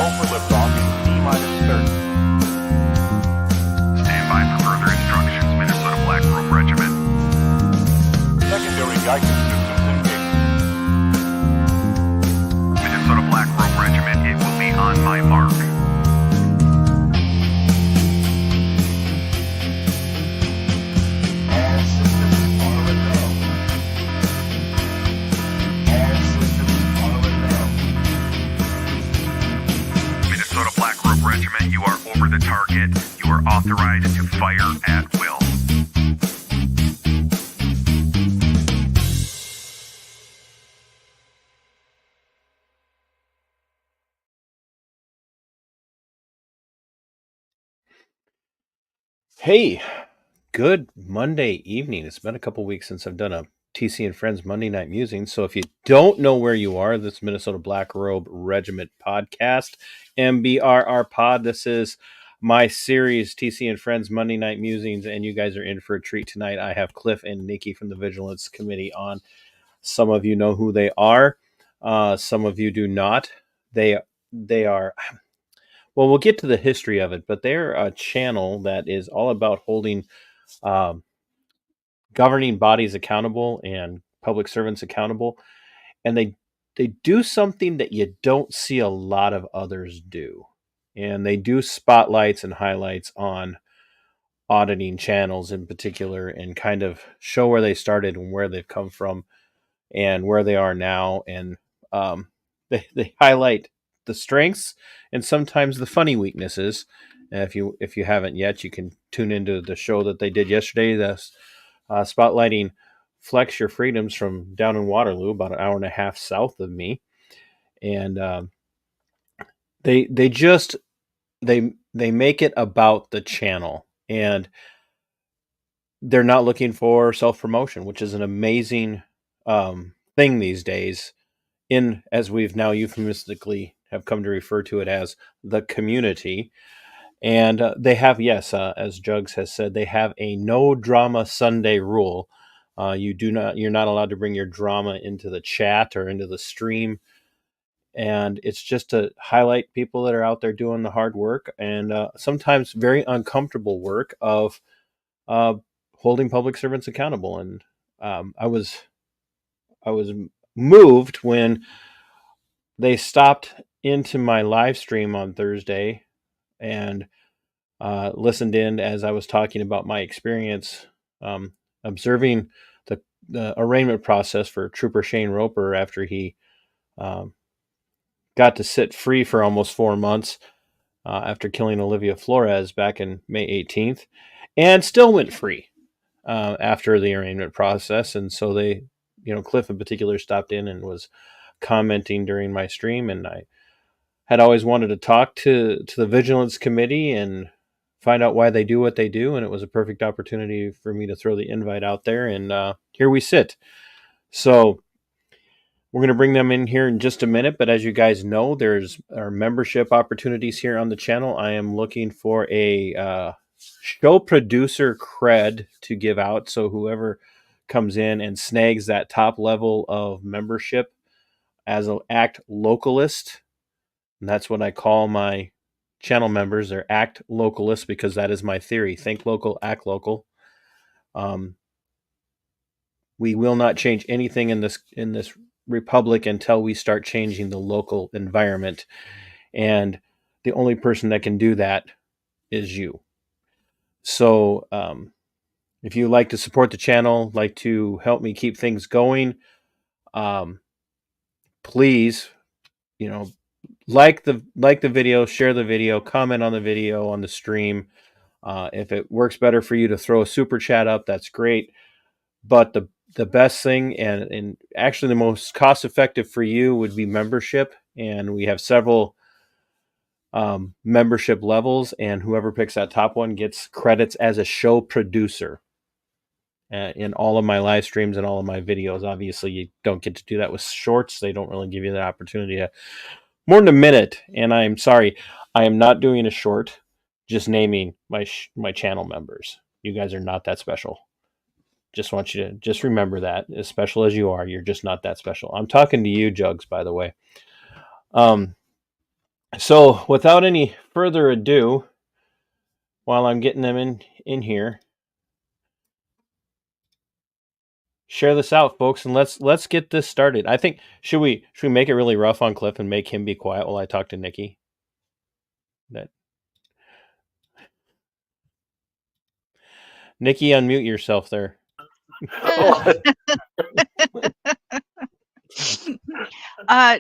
Go for liftoff in T-minus 30. Stand by for further instructions, Minnesota Black Robe Regiment. Secondary guidance systems engaged. Minnesota Black Robe Regiment, it will be on my mark. All systems are a go. All systems are a go. Minnesota Black Robe Regiment, you are over the target. You are authorized to fire at will. Hey, good Monday evening. It's been a couple weeks since I've done a TC and Friends Monday Night Musings. So if you don't know where you are, this Minnesota Black Robe Regiment podcast, MBRR Pod. This is my series, TC and Friends Monday Night Musings, and you guys are in for a treat tonight. I have Cliff and Nickie from the Vigilance Committee on. Some of you know who they are. Some of you do not. They are... Well, we'll get to the history of it, but they're a channel that is all about holding governing bodies accountable and public servants accountable. And they do something that you don't see a lot of others do. And they do spotlights and highlights on auditing channels in particular and kind of show where they started and where they've come from and where they are now. And they highlight the strengths and sometimes the funny weaknesses. And if you haven't yet, you can tune into the show that they did yesterday, that's spotlighting Flex Your Freedoms from down in Waterloo, about an hour and a half south of me. And they make it about the channel, and they're not looking for self-promotion, which is an amazing thing these days, in, as we've now euphemistically have come to refer to it as, the community. And they have, yes, as Jugs has said, they have a no drama Sunday rule. You're not allowed to bring your drama into the chat or into the stream. And it's just to highlight people that are out there doing the hard work and sometimes very uncomfortable work of holding public servants accountable. And I was moved when they stopped into my live stream on Thursday and listened in as I was talking about my experience observing the arraignment process for Trooper Shane Roper after he got to sit free for almost 4 months after killing Olivia Flores back in May 18th, and still went free after the arraignment process. And so they, Cliff in particular stopped in and was commenting during my stream, and I had always wanted to talk to the Vigilance Committee and find out why they do what they do, and it was a perfect opportunity for me to throw the invite out there, and here we sit. So we're going to bring them in here in just a minute, but as you guys know, there's our membership opportunities here on the channel. I am looking for a show producer cred to give out, so whoever comes in and snags that top level of membership as an act localist, and that's what I call my channel members. They're act localists because that is my theory. Think local, act local. We will not change anything in this republic until we start changing the local environment. And the only person that can do that is you. So if you like to support the channel, like to help me keep things going, please, like the video, share the video, comment on the video, on the stream. If it works better for you to throw a super chat up, that's great. But the best thing and actually the most cost effective for you would be membership. And we have several membership levels, and whoever picks that top one gets credits as a show producer in all of my live streams and all of my videos. Obviously, you don't get to do that with shorts. They don't really give you that opportunity to more than a minute. And I'm sorry, I am not doing a short, just naming my channel members. You guys are not that special. Just want you to just remember that, as special as you are, you're just not that special. I'm talking to you, Jugs, by the way. So, without any further ado, while I'm getting them in here, share this out, folks, and let's get this started. I think should we make it really rough on Cliff and make him be quiet while I talk to Nickie? That Nickie, unmute yourself there.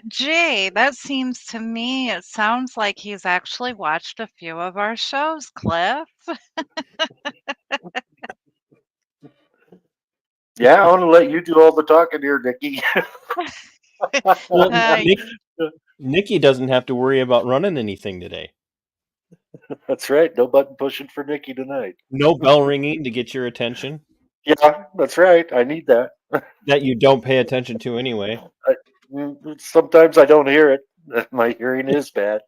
Jay, that seems to me, it sounds like he's actually watched a few of our shows, Cliff. Yeah, I want to let you do all the talking here, Nickie. Well, Uh, Nickie doesn't have to worry about running anything today. That's right. No button pushing for Nickie tonight. No bell ringing to get your attention Yeah, that's right. I need that. that you don't pay attention to anyway. Sometimes I don't hear it. My hearing is bad.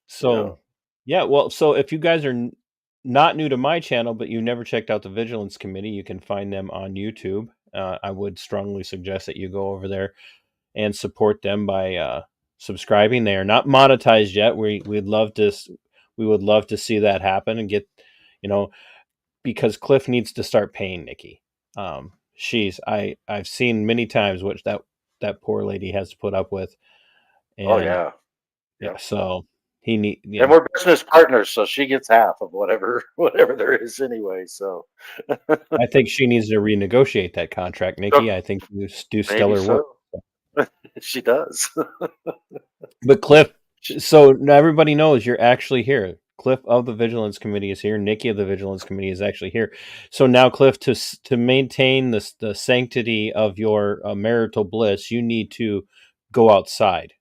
So, yeah, well, so if you guys are not new to my channel, but you never checked out the Vigilance Committee, you can find them on YouTube. I would strongly suggest that you go over there and support them by subscribing. They are not monetized yet. We would love to see that happen and get, you know, because Cliff needs to start paying Nickie. I've seen many times what that poor lady has to put up with, Oh and yeah. yeah, so he need And we're business partners, so she gets half of whatever there is anyway. So I think she needs to renegotiate that contract, Nickie. I think you do maybe stellar work. so. She does. But Cliff, so now everybody knows you're actually here. Cliff of the Vigilance Committee is here. Nickie of the Vigilance Committee is actually here. So now, Cliff, to maintain the sanctity of your marital bliss, you need to go outside.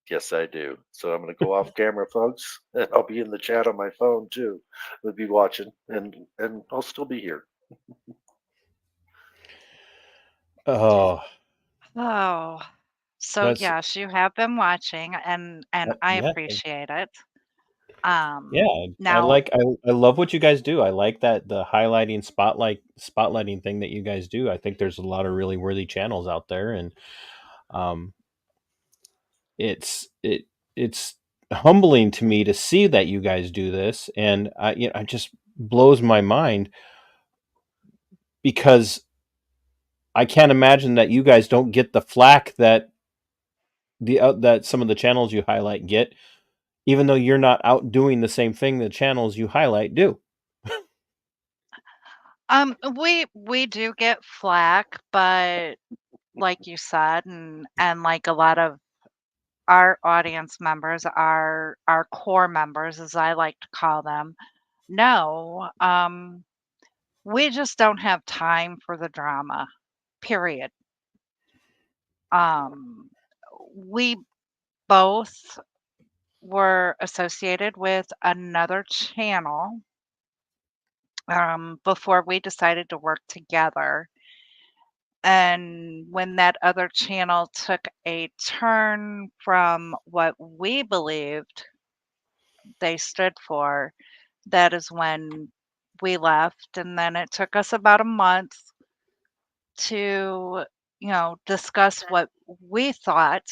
Yes, I do. So I'm going to go off camera, folks, and I'll be in the chat on my phone too. We'll be watching, and I'll still be here. Oh, oh, so that's yes, you have been watching, and I yeah, appreciate it. yeah. Now, I love what you guys do. I like that the highlighting spotlighting thing that you guys do. I think there's a lot of really worthy channels out there, and um, it's humbling to me to see that you guys do this, and it just blows my mind because I can't imagine that you guys don't get the flack that that some of the channels you highlight get, even though you're not out doing the same thing the channels you highlight do. we do get flack, but like you said, and like a lot of our audience members, our core members, as I like to call them, no, we just don't have time for the drama, period. Um, we both were associated with another channel before we decided to work together. And when that other channel took a turn from what we believed they stood for, that is when we left. And then it took us about a month to, discuss what we thought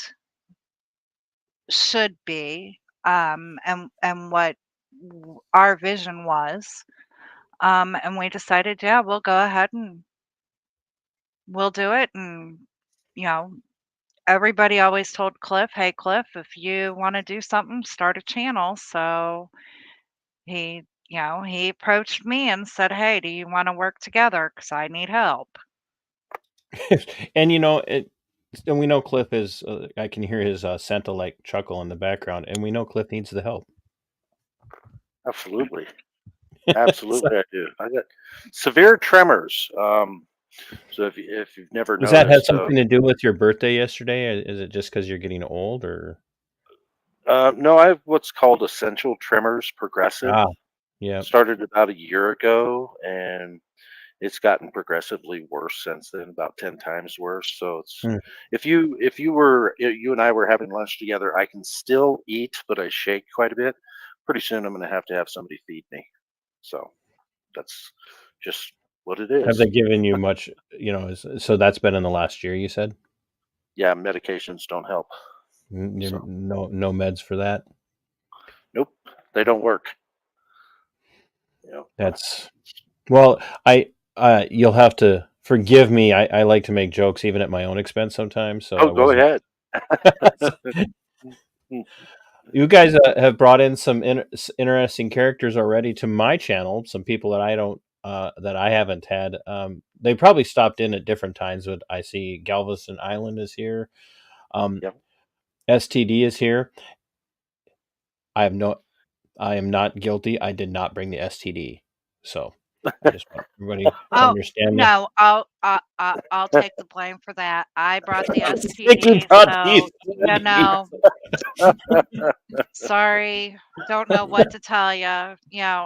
should be, and what our vision was. And we decided, yeah, we'll go ahead and we'll do it. And, you know, everybody always told Cliff, hey, Cliff, if you want to do something, start a channel. So he approached me and said, hey, do you want to work together? Because I need help. And and we know Cliff is. I can hear his Santa like chuckle in the background, and we know Cliff needs the help. Absolutely, So, absolutely, I do. I got severe tremors. So if you've never does that have noticed, something to do with your birthday yesterday? Is it just because you're getting old, or no, I have what's called essential tremors, progressive. ah, yeah. Started about a year ago, and it's gotten progressively worse since then, about 10 times worse. So it's Hmm. if you and I were having lunch together, I can still eat, but I shake quite a bit. Pretty soon I'm going to have somebody feed me. So that's just what it Have is. they given you much? So that's been in the last year. You said. Yeah, medications don't help. So No meds for that. nope, they don't work. You know, That's well, you'll have to forgive me. I like to make jokes even at my own expense sometimes, so oh, I go wasn't. ahead. You guys have brought in some interesting characters already to my channel. Some people that I don't, that I haven't had. They probably stopped in at different times, but I see Galveston Island is here. Yep. STD is here. I am not guilty. I did not bring the STD, so I just want everybody to Oh, understand that. no, I'll take the blame for that. I brought the Nikki STD, brought so, these. you know, sorry, don't know what to tell you,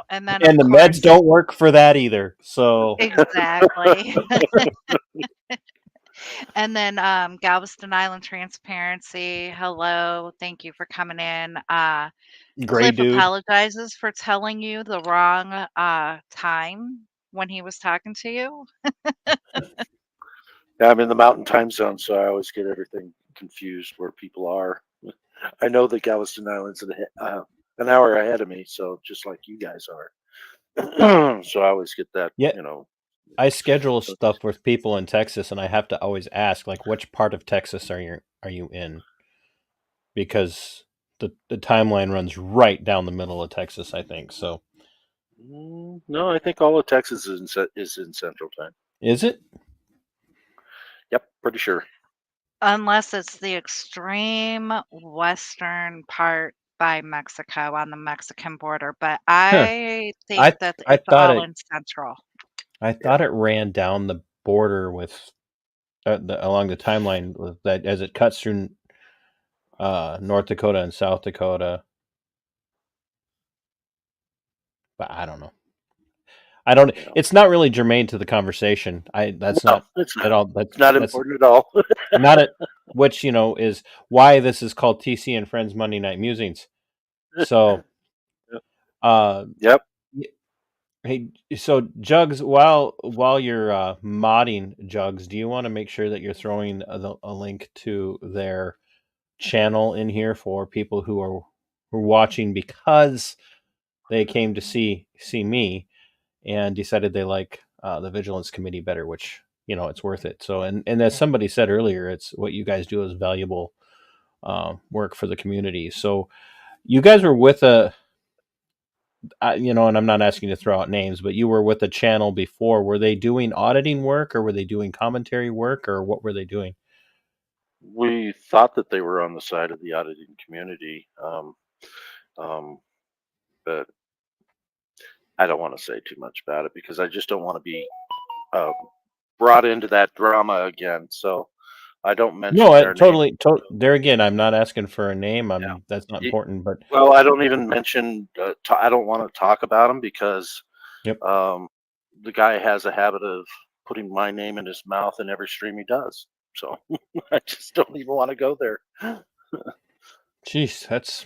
and then, of And the meds course don't work for that either. So exactly. And then, Galveston Island Transparency, hello, thank you for coming in. gray Cliff dude. apologizes for telling you the wrong, time when he was talking to you. Yeah, I'm in the mountain time zone, so I always get everything confused where people are. I know that Galveston Island's an hour ahead of me, so just like you guys are. So I always get that, Yeah, you know. I schedule So stuff with people in Texas, and I have to always ask, like, which part of Texas are you in? Because the timeline runs right down the middle of Texas, I think. So no, I think all of Texas is in Central Time. is it? Yep, pretty sure. Unless it's the extreme western part by Mexico on the Mexican border, but Huh. I think I that I it's thought all it in central. I Yeah. thought it ran down the border with along the timeline with that as it cuts through North Dakota and South Dakota. But I don't know. I don't. You know. It's not really germane to the conversation. That's No, not it's at not. all. It's not That's important at all. not it. Which is why this is called TC and Friends Monday Night Musings. So, uh, Yep. y- hey, so Jugs, while you're modding Jugs, do you want to make sure that you're throwing a link to their channel in here for people who are watching because they came to see me and decided they like the Vigilance Committee better, which it's worth it. So, and as somebody said earlier, it's what you guys do is valuable work for the community. So, you guys were with and I'm not asking you to throw out names, but you were with a channel before. Were they doing auditing work, or were they doing commentary work, or what were they doing? We thought that they were on the side of the auditing community, um, but I don't want to say too much about it because I just don't want to be uh, brought into that drama again. So I don't No, mention their name. there again. I'm not asking for a name. Yeah. That's not Y- important, but Well, I don't even mention. I don't want to talk about them because yep. um, the guy has a habit of putting my name in his mouth in every stream he does. So I just don't even want to go there. Jeez,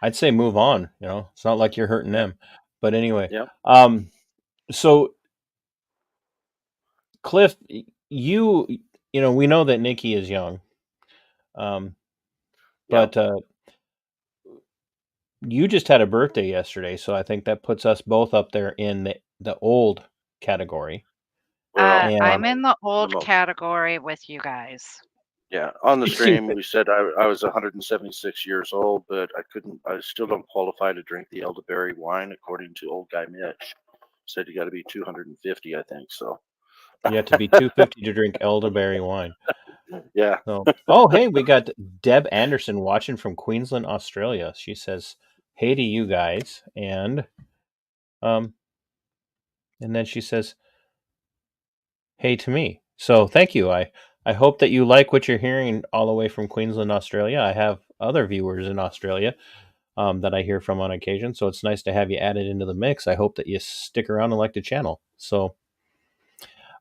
I'd say move on. It's not like you're hurting Yeah. them, but anyway. Yeah. So Cliff, we know that Nickie is young, um, Yeah. but you just had a birthday yesterday, so I think that puts us both up there in the old category. Well, I'm And in the old I'm category with you guys. yeah, on the stream we said I was 176 years old, but I still don't qualify to drink the elderberry wine according to old guy Mitch. Said you got to be 250, I think. So you have to be 250 to drink elderberry wine. yeah, So, oh, hey, we got Deb Anderson watching from Queensland, Australia. She says, "Hey to you guys," um, and then she says, "Hey to me." So, thank you. I hope that you like what you're hearing all the way from Queensland, Australia. I have other viewers in Australia that I hear from on occasion, so it's nice to have you added into the mix. I hope that you stick around and like the channel. So,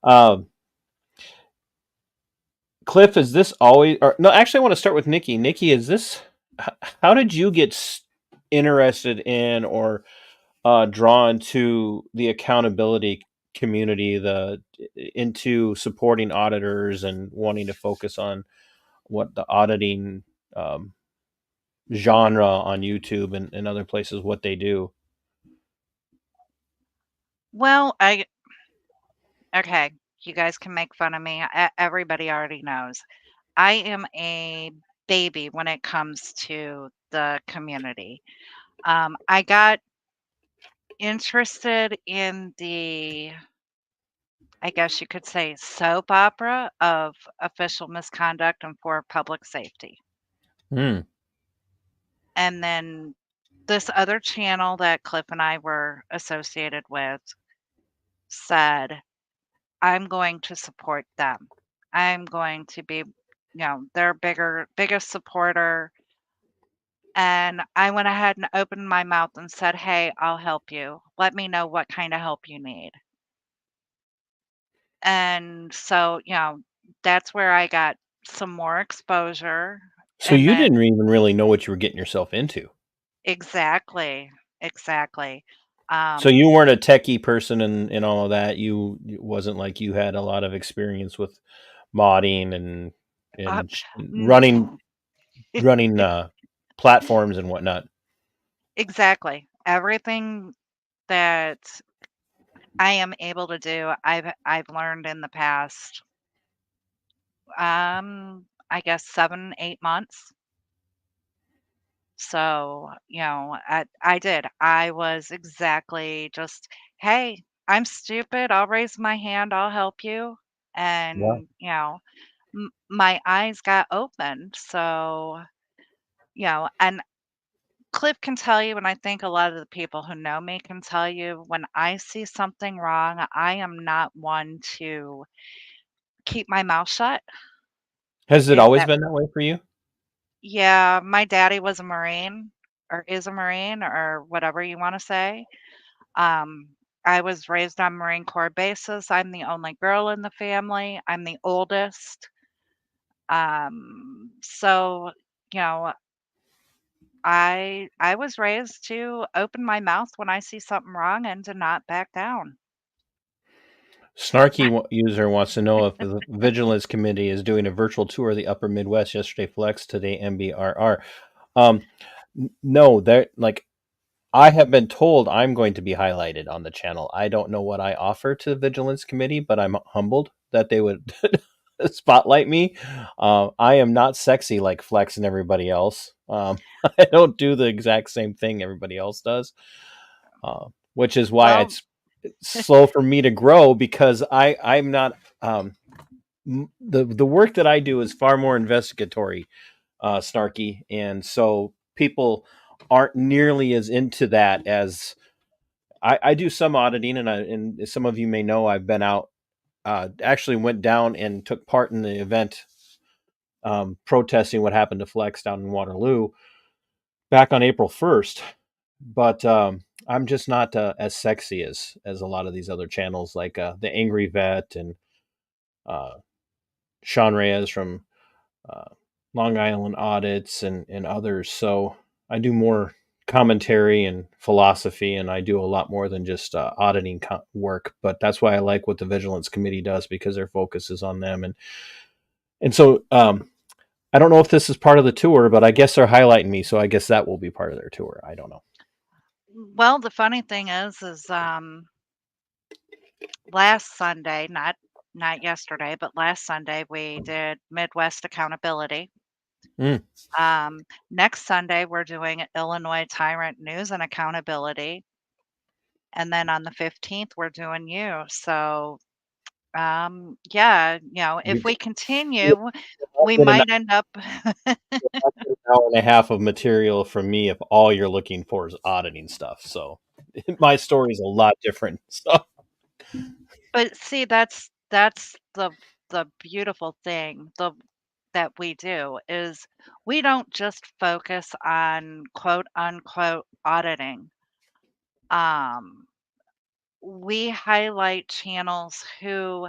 um, Cliff, is this always? Or no, actually, I want to start with Nickie. Nickie, is this? How did you get interested in or drawn to the accountability community, into supporting auditors and wanting to focus on what the auditing genre on YouTube and other places what they do. Well, okay, you guys can make fun of me. Everybody already knows. I am a baby when it comes to the community. I got interested in the, I guess you could say, soap opera of official misconduct and for public safety. Hmm. And then this other channel that Cliff and I were associated with said, I'm going to support them. I'm going to be, their biggest supporter. And I went ahead and opened my mouth and said, "Hey, I'll help you. Let me know what kind of help you need." And so, that's where I got some more exposure. So And you then, didn't even really know what you were getting yourself into. exactly, exactly. So Um, you weren't a techie person and all of that. It wasn't like you had a lot of experience with modding and uh, n- running platforms and whatnot. exactly. Everything that I am able to do, I've learned in the past, I guess 7, 8 months. So, I did. I was exactly just, "Hey, I'm stupid. I'll raise my hand. I'll help you." Wow. And, my eyes got opened. So, and Cliff can tell you, and I think a lot of the people who know me can tell you, when I see something wrong, I am not one to keep my mouth shut. Has it If always that, been that way for you? yeah, my daddy was a Marine or is a Marine or whatever you want to say. Um, I was raised on Marine Corps bases. I'm the only girl in the family. I'm the oldest. So, you know, I was raised to open my mouth when I see something wrong and to not back down. User wants to know if the Vigilance Committee is doing a virtual tour of the Upper Midwest yesterday. Flex today, MBRR. Um, no, they're like I have been told I'm going to be highlighted on the channel. I don't know what I offer to the Vigilance Committee, but I'm humbled that they would spotlight me. I am not sexy like Flex and everybody else. I don't do the exact same thing everybody else does, which is why Well, it's slow for me to grow because I'm not. The work that I do is far more investigatory, snarky, and so people aren't nearly as into that as I do some auditing, and some of you may know I've been out. Actually, went down and took part in the event protesting what happened to Flex down in Waterloo back on April 1st. But I'm just not as sexy as a lot of these other channels, like the Angry Vet and uh, Sean Reyes from uh, Long Island Audits and others. So I do more commentary and philosophy, and I do a lot more than just auditing work. But that's why I like what the Vigilance Committee does because their focus is on them. And so I don't know if this is part of the tour, but I guess they're highlighting me, so I guess that will be part of their tour. I don't know. the funny thing is, last Sunday, not yesterday, but last Sunday, we did Midwest Accountability. Mm. Next Sunday, we're doing Illinois Tyrant News and Accountability. And then on the 15th, we're doing you. So, yeah, You if we get, continue, you we get an might end up. hour and a half of material from me if all you're looking for is auditing stuff. So my story is a lot different. So But see, that's the beautiful thing that we do is we don't just focus on quote unquote auditing. Um, we highlight channels who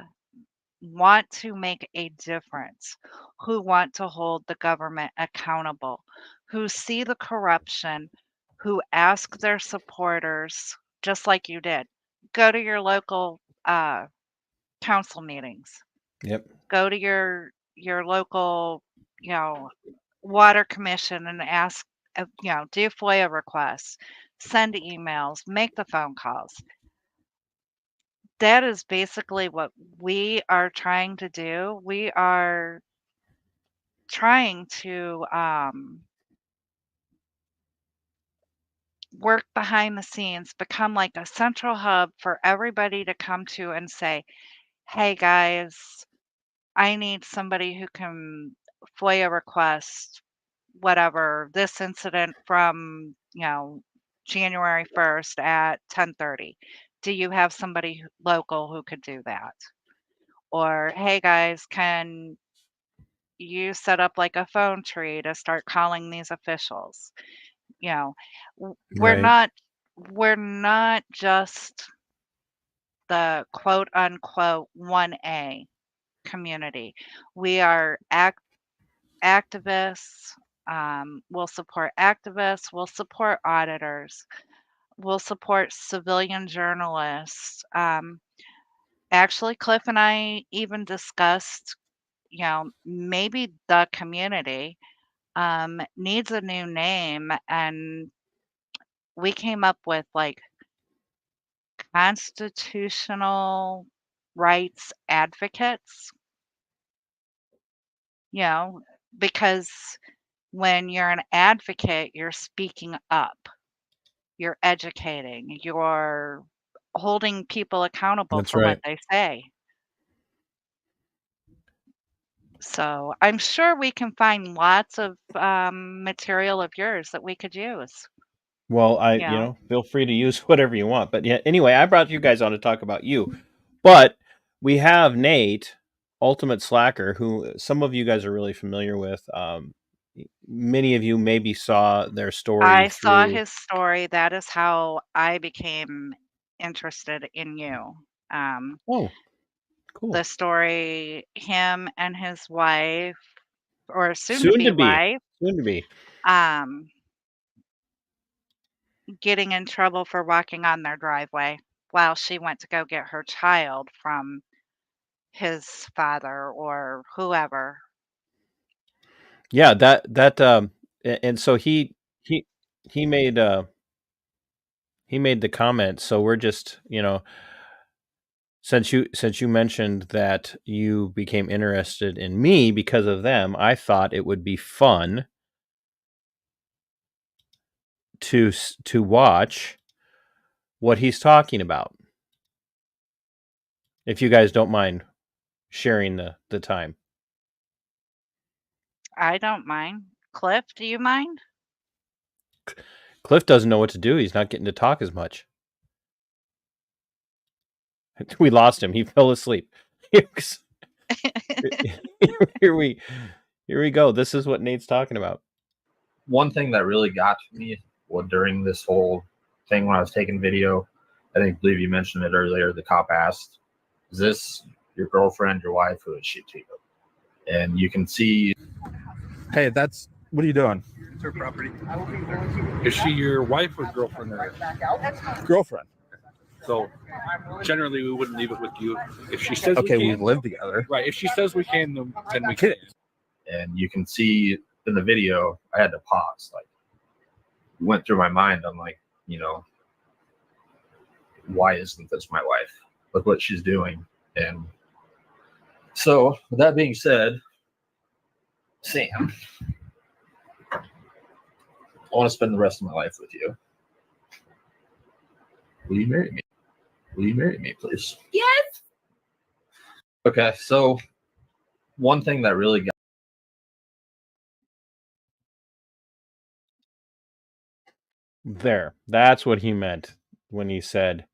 want to make a difference, who want to hold the government accountable, who see the corruption, who ask their supporters, just like you did, go to your local council meetings, yep. go to your local, you know, water commission and ask, do FOIA requests, send emails, make the phone calls. That is basically what we are trying to do. We are trying to work behind the scenes, become like a central hub for everybody to come to and say, hey guys, I need somebody who can FOIA request whatever this incident from, January 1st at 10:30. Do you have somebody local who could do that? Or, hey guys, can you set up like a phone tree to start calling these officials? You know, we're Right. not just the quote unquote 1A community. We are activists. We'll support activists. We'll support auditors. We'll support civilian journalists. Actually, Cliff and I even discussed, maybe the community needs a new name, and we came up with like constitutional rights advocates, you know, because when you're an advocate, you're speaking up, you're educating, you're holding people accountable That's for what right. they say. So I'm sure we can find lots of material of yours that we could use. Well, You know, feel free to use whatever you want. But yeah, anyway, I brought you guys on to talk about you. But we have Nate, Ultimate Slacker, who some of you guys are really familiar with. Many of you maybe saw their story I saw through. his story. That is how I became interested in you. Um, Oh, cool. the story, him and his wife, or soon to Soon to be be. wife, Soon to be. um, getting in trouble for walking on their driveway while she went to go get her child from his father or whoever. Yeah, and so he he made he made the comment. So we're just, since you mentioned that you became interested in me because of them, I thought it would be fun to watch what he's talking about. If you guys don't mind sharing the time. I don't mind. Cliff, do you mind? Cliff doesn't know what to do. He's not getting to talk as much. We lost him. He fell asleep. here we here we go. This is what Nate's talking about. One thing that really got to me during this whole thing when I was taking video, believe you mentioned it earlier, the cop asked, is this your girlfriend, your wife, who is she to you? And you can see, Hey, what are you doing? It's her property. Is she your wife or girlfriend? Girlfriend. So generally, we wouldn't leave it with you. If she says Okay, we we can, live together. right? If she says we can, then we can. and you can see in the video, I had to pause. Like, went through my mind. I'm like, why isn't this my wife? Look what she's doing. And so, with that being said, Sam, I want to spend the rest of my life with you. Will you marry me? Will you marry me, please? Yes. Okay, so one thing that really got There. That's what he meant when he said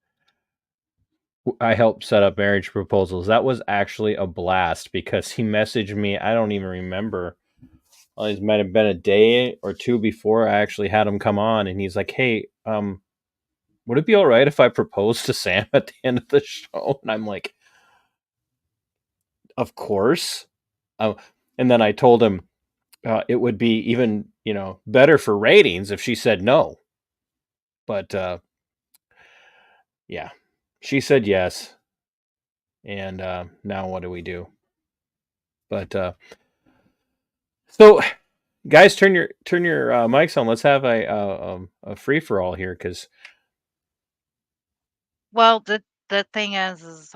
I helped set up marriage proposals. That was actually a blast because he messaged me. I don't even remember. Well, it might have been a day or two before I actually had him come on, and he's like, "Hey, would it be all right if I proposed to Sam at the end of the show?" And I'm like, "Of course." And then I told him it would be even, better for ratings if she said no. But yeah, she said yes. And now what do we do? But so Guys, turn your mics on. Let's have a free for all here, because Well, the thing is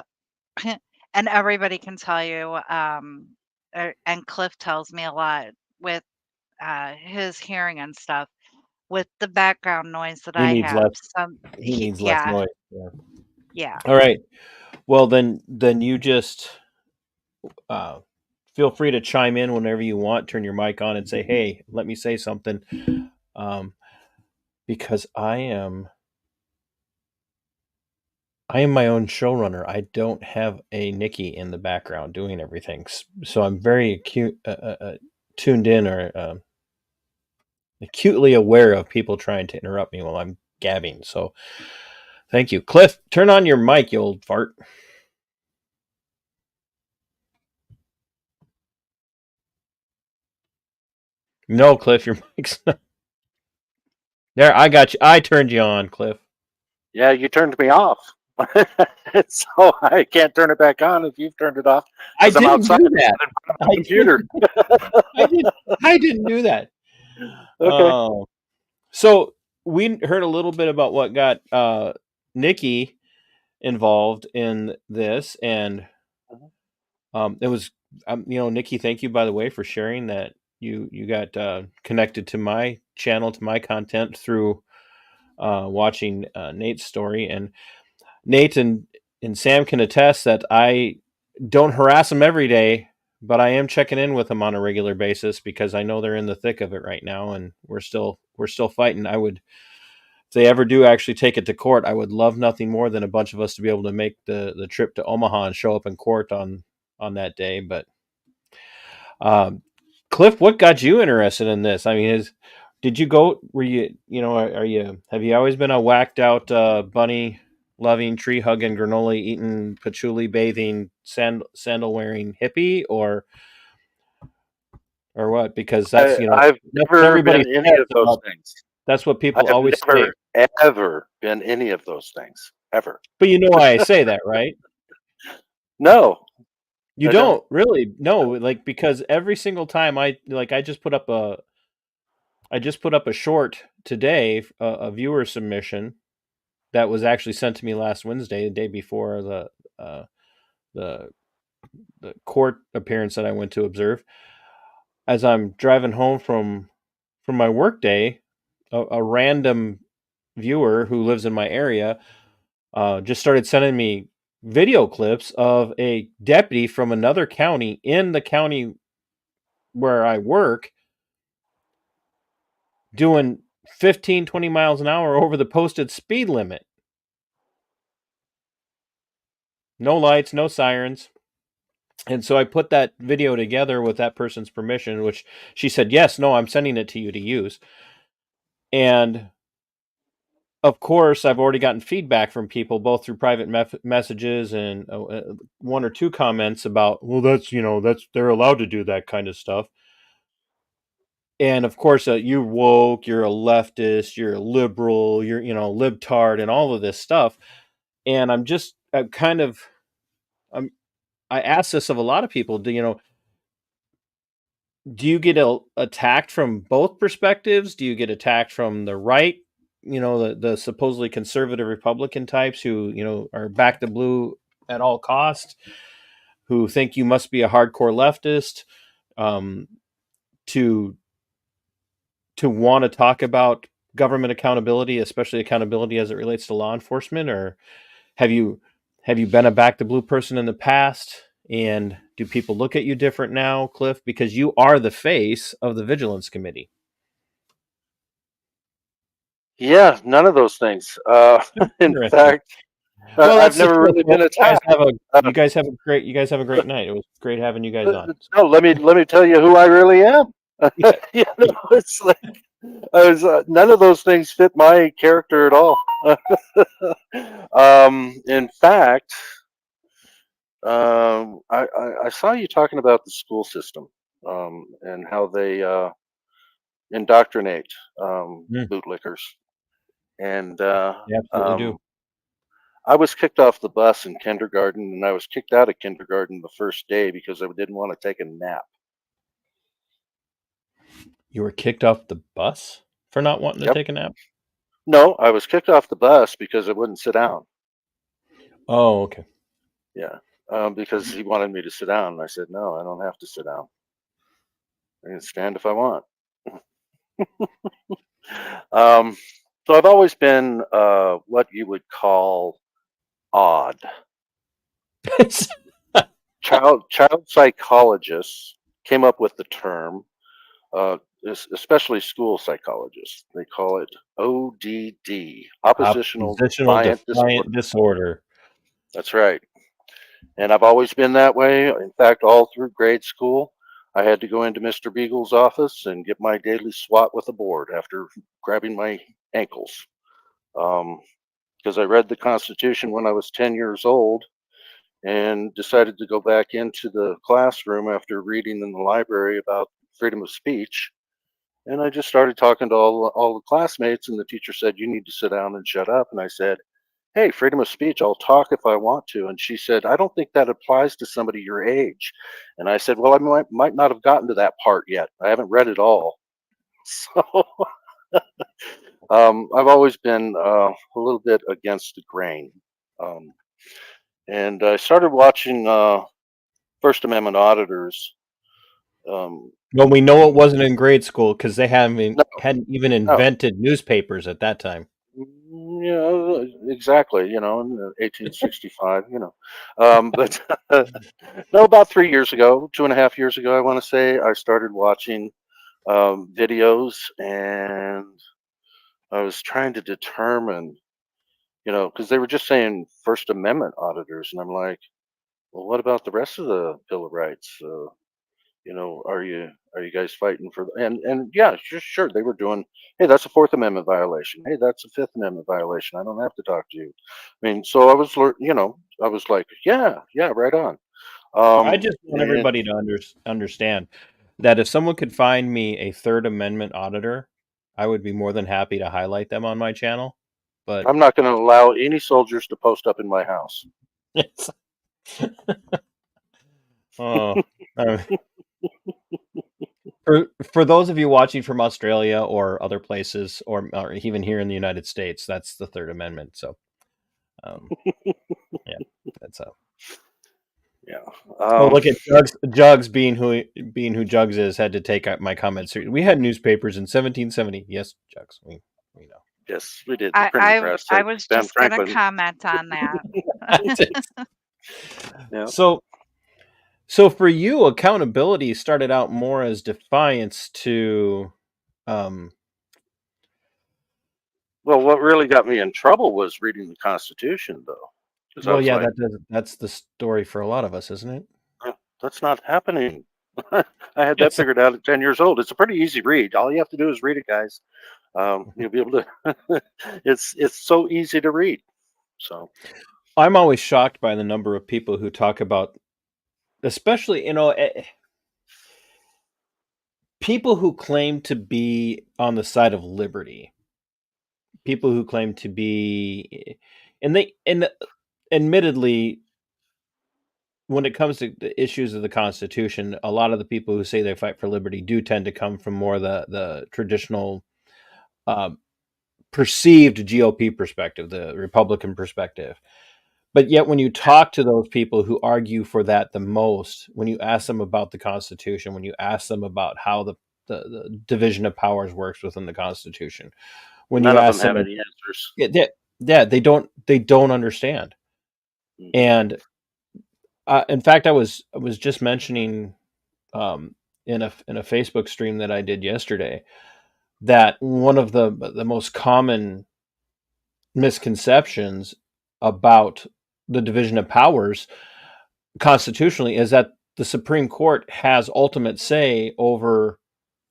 and everybody can tell you, and Cliff tells me a lot with his hearing and stuff, with the background noise that he I needs have. less. He He, needs less yeah, noise. Yeah. yeah. All right. Well, then you just uh, feel free to chime in whenever you want. Turn your mic on and say, "Hey, let me say something," because I am my own showrunner. I don't have a Nickie in the background doing everything, so I'm very tuned in, or acutely aware of people trying to interrupt me while I'm gabbing. So, thank you, Cliff. Turn on your mic, you old fart. No, Cliff, your mic's not. There. I got you. I turned you on, Cliff. Yeah, you turned me off. So I can't turn it back on if you've turned it off I because I'm didn't outside do in that. front of I the computer. I didn't do that. Okay. So we heard a little bit about what got Nickie involved in this, and it was Nickie, thank you, by the way, for sharing that you got connected to my channel, to my content, through watching Nate's story. And Nate and Sam can attest that I don't harass them every day, but I am checking in with them on a regular basis, because I know they're in the thick of it right now, and we're still fighting. I would, if they ever do actually take it to court, I would love nothing more than a bunch of us to be able to make the trip to Omaha and show up in court on that day. But Cliff, what got you interested in this? I mean, did you go? Were you, are you? Have you always been a whacked out bunny loving, tree hugging, granola eating, patchouli bathing, sandal wearing hippie, or what? Because that's I've that's what never everybody been any says of those about. things. That's what I people have always say. never, ever been any of those things. Ever. But you know why I say that, right? No, You I don't. don't really. No, like, because every single time I just put up a short today, a viewer submission that was actually sent to me last Wednesday, the day before uh, the court appearance that I went to observe. As I'm driving home from my work day, a random viewer who lives in my area just started sending me video clips of a deputy from another county, in the county where I work, doing 15, 20 miles an hour over the posted speed limit. No lights, no sirens. And so I put that video together with that person's permission, which she said, yes, no, I'm sending it to you to use. And of course, I've already gotten feedback from people, both through private messages and one or two comments about, well, that's they're allowed to do that kind of stuff. And of course, you're woke, you're a leftist, you're a liberal, you're, libtard, and all of this stuff. And I'm just I ask this of a lot of people. Do you get attacked from both perspectives? Do you get attacked from the right, the supposedly conservative Republican types who, are back the blue at all costs, who think you must be a hardcore leftist, um, to want to talk about government accountability, especially accountability as it relates to law enforcement? Or have you been a back the blue person in the past? And do people look at you different now, Cliff, because you are the face of the Vigilance Committee? Yeah, none of those things. In Interesting. fact, Well, I've that's the never truth, really folks. been attacked. Uh, You guys have a great night. It was great having you guys on. no, let me tell you who I really am. Yeah. It's like none of those things fit my character at all. In fact, I saw you talking about the school system, and how they indoctrinate Mm, bootlickers. And you absolutely do. I was kicked off the bus in kindergarten, and I was kicked out of kindergarten the first day because I didn't want to take a nap. You were kicked off the bus for not wanting to Yep. take a nap? No, I was kicked off the bus because I wouldn't sit down. Oh, okay. Yeah. Because he wanted me to sit down. And I said, no, I don't have to sit down. I can stand if I want. So I've always been what you would call odd. Child psychologists came up with the term, especially school psychologists. They call it ODD, oppositional defiant disorder. disorder. That's right. And I've always been that way. In fact, all through grade school, I had to go into Mr. Beagle's office and get my daily swat with a board after grabbing my ankles. Because I read the Constitution when I was 10 years old and decided to go back into the classroom after reading in the library about freedom of speech. And I just started talking to all the classmates, and the teacher said, "You need to sit down and shut up." And I said, "Hey, freedom of speech, I'll talk if I want to." And she said, "I don't think that applies to somebody your age." And I said, "Well, I might not have gotten to that part yet. I haven't read it all." So I've always been a little bit against the grain. And I started watching First Amendment auditors. Well, we know it wasn't in grade school because they hadn't even No. invented newspapers at that time. Yeah, exactly. In 1865. But no, about 3 years ago, 2.5 years ago, I want to say, I started watching videos, and I was trying to determine, because they were just saying First Amendment auditors, and I'm like, well, what about the rest of the Bill of Rights? Are you guys fighting for? And yeah, sure, they were doing. Hey, that's a Fourth Amendment violation. Hey, that's a Fifth Amendment violation. I don't have to talk to you. I mean, so I was, I was like, yeah, right on. I just want And everybody to understand that if someone could find me a Third Amendment auditor, I would be more than happy to highlight them on my channel. But I'm not going to allow any soldiers to post up in my house. it's oh, for those of you watching from Australia or other places, or even here in the United States, that's the Third Amendment. So, yeah, that's a. Yeah. Oh, look at Jugs being who Jugs is, had to take my comments seriously. We had newspapers in 1770. Yes, Jugs, we know. Yes, we did. The printing press. I was Ben just going to Franklin. comment on that. Yeah. So for you, accountability started out more as defiance to. Well, what really got me in trouble was reading the Constitution, though. Well, yeah, that's the story for a lot of us, isn't it? That's not happening. I had that figured out at 10 years old. It's a pretty easy read. All you have to do is read it, guys. You'll be able to. It's so easy to read. So I'm always shocked by the number of people who talk about, especially people who claim to be on the side of liberty. People who claim to be, and admittedly, when it comes to the issues of the Constitution, a lot of the people who say they fight for liberty do tend to come from more the traditional perceived GOP perspective, the Republican perspective. But yet when you talk to those people who argue for that the most, when you ask them about the Constitution, when you ask them about how the division of powers works within the Constitution, when none you of ask them them, have any answers. yeah, they don't understand. Mhm. And in fact, I was just mentioning in a Facebook stream that I did yesterday that one of the most common misconceptions about the division of powers constitutionally is that the Supreme Court has ultimate say over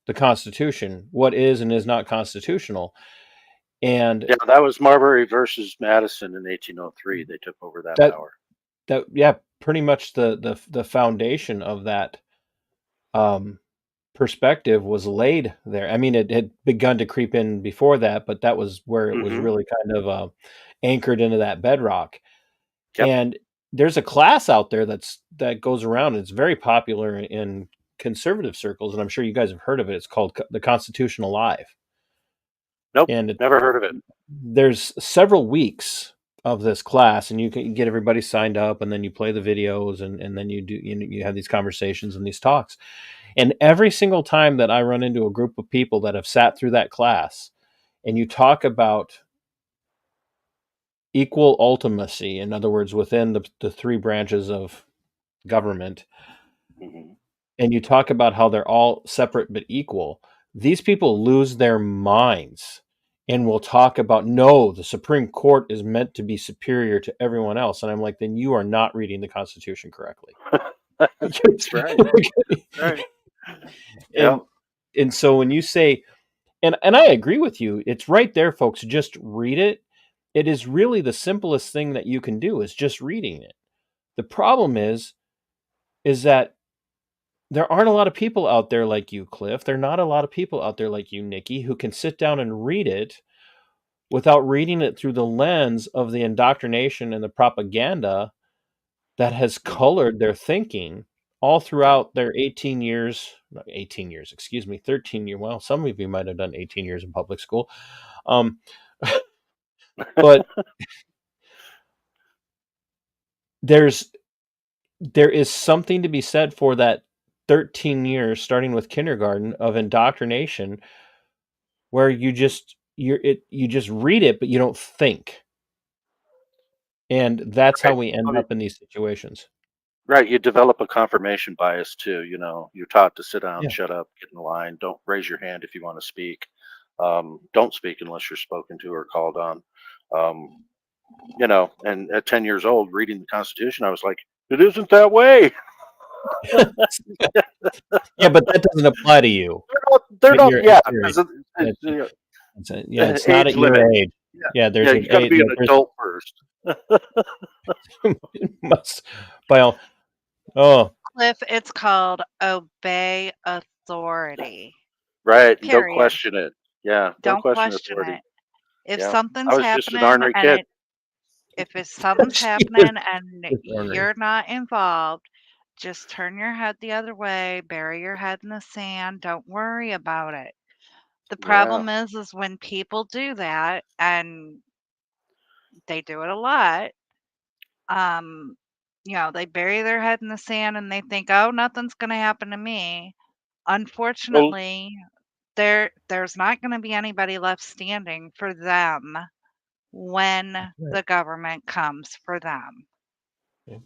the Constitution, what is and is not constitutional. And Yeah, that was Marbury versus Madison in 1803. They took over that power. Yeah, pretty much the foundation of that perspective was laid there. I mean, it had begun to creep in before that, but that was where it was really kind of anchored into that bedrock. Yep. And there's a class out there that goes around. It's very popular in conservative circles, and I'm sure you guys have heard of it. It's called the Constitution Alive. Nope, And never heard of it. there's several weeks of this class, and you can get everybody signed up, and then you play the videos, and then you have these conversations and these talks. And every single time that I run into a group of people that have sat through that class, and you talk about equal ultimacy, in other words, within the three branches of government, Mhm. and you talk about how they're all separate but equal, these people lose their minds and will talk about, no, the Supreme Court is meant to be superior to everyone else. And I'm like, then you are not reading the Constitution correctly. That's right. Right. Yeah. And so when you say, and I agree with you, it's right there, folks, just read it. It is really the simplest thing that you can do, is just reading it. The problem is that there aren't a lot of people out there like you, Cliff. There are not a lot of people out there like you, Nickie, who can sit down and read it without reading it through the lens of the indoctrination and the propaganda that has colored their thinking all throughout their 13 years, well, some of you might have done 18 years in public school. But there is something to be said for that 13 years, starting with kindergarten, of indoctrination, where you just read it, but you don't think. And that's how we end up in these situations. Right. You develop a confirmation bias too. You're taught to sit down, Yeah. shut up, get in line, don't raise your hand if you want to speak. Don't speak unless you're spoken to or called on. Um, and at 10 years old, reading the Constitution, I was like, it isn't that way. Yeah, but that doesn't apply to you. They're At not, your- yeah. at your age. It's Age not at your limit. age. Yeah, there's Yeah, you got to be an there's adult first. must by all. Oh, Cliff, it's called obey authority. Right. And don't Period. question it. Yeah. Don't Don't question question authority. it. If Yeah. I something's was just an happening ornery and kid. if something's She happening and was ornery. you're not involved, just turn your head the other way, bury your head in the sand, don't worry about it. The Yeah. problem is when people do that, and they do it a lot, they bury their head in the sand and they think, oh, nothing's going to happen to me. Well, Unfortunately, there's not going to be anybody left standing for them when the government comes for them. yeah.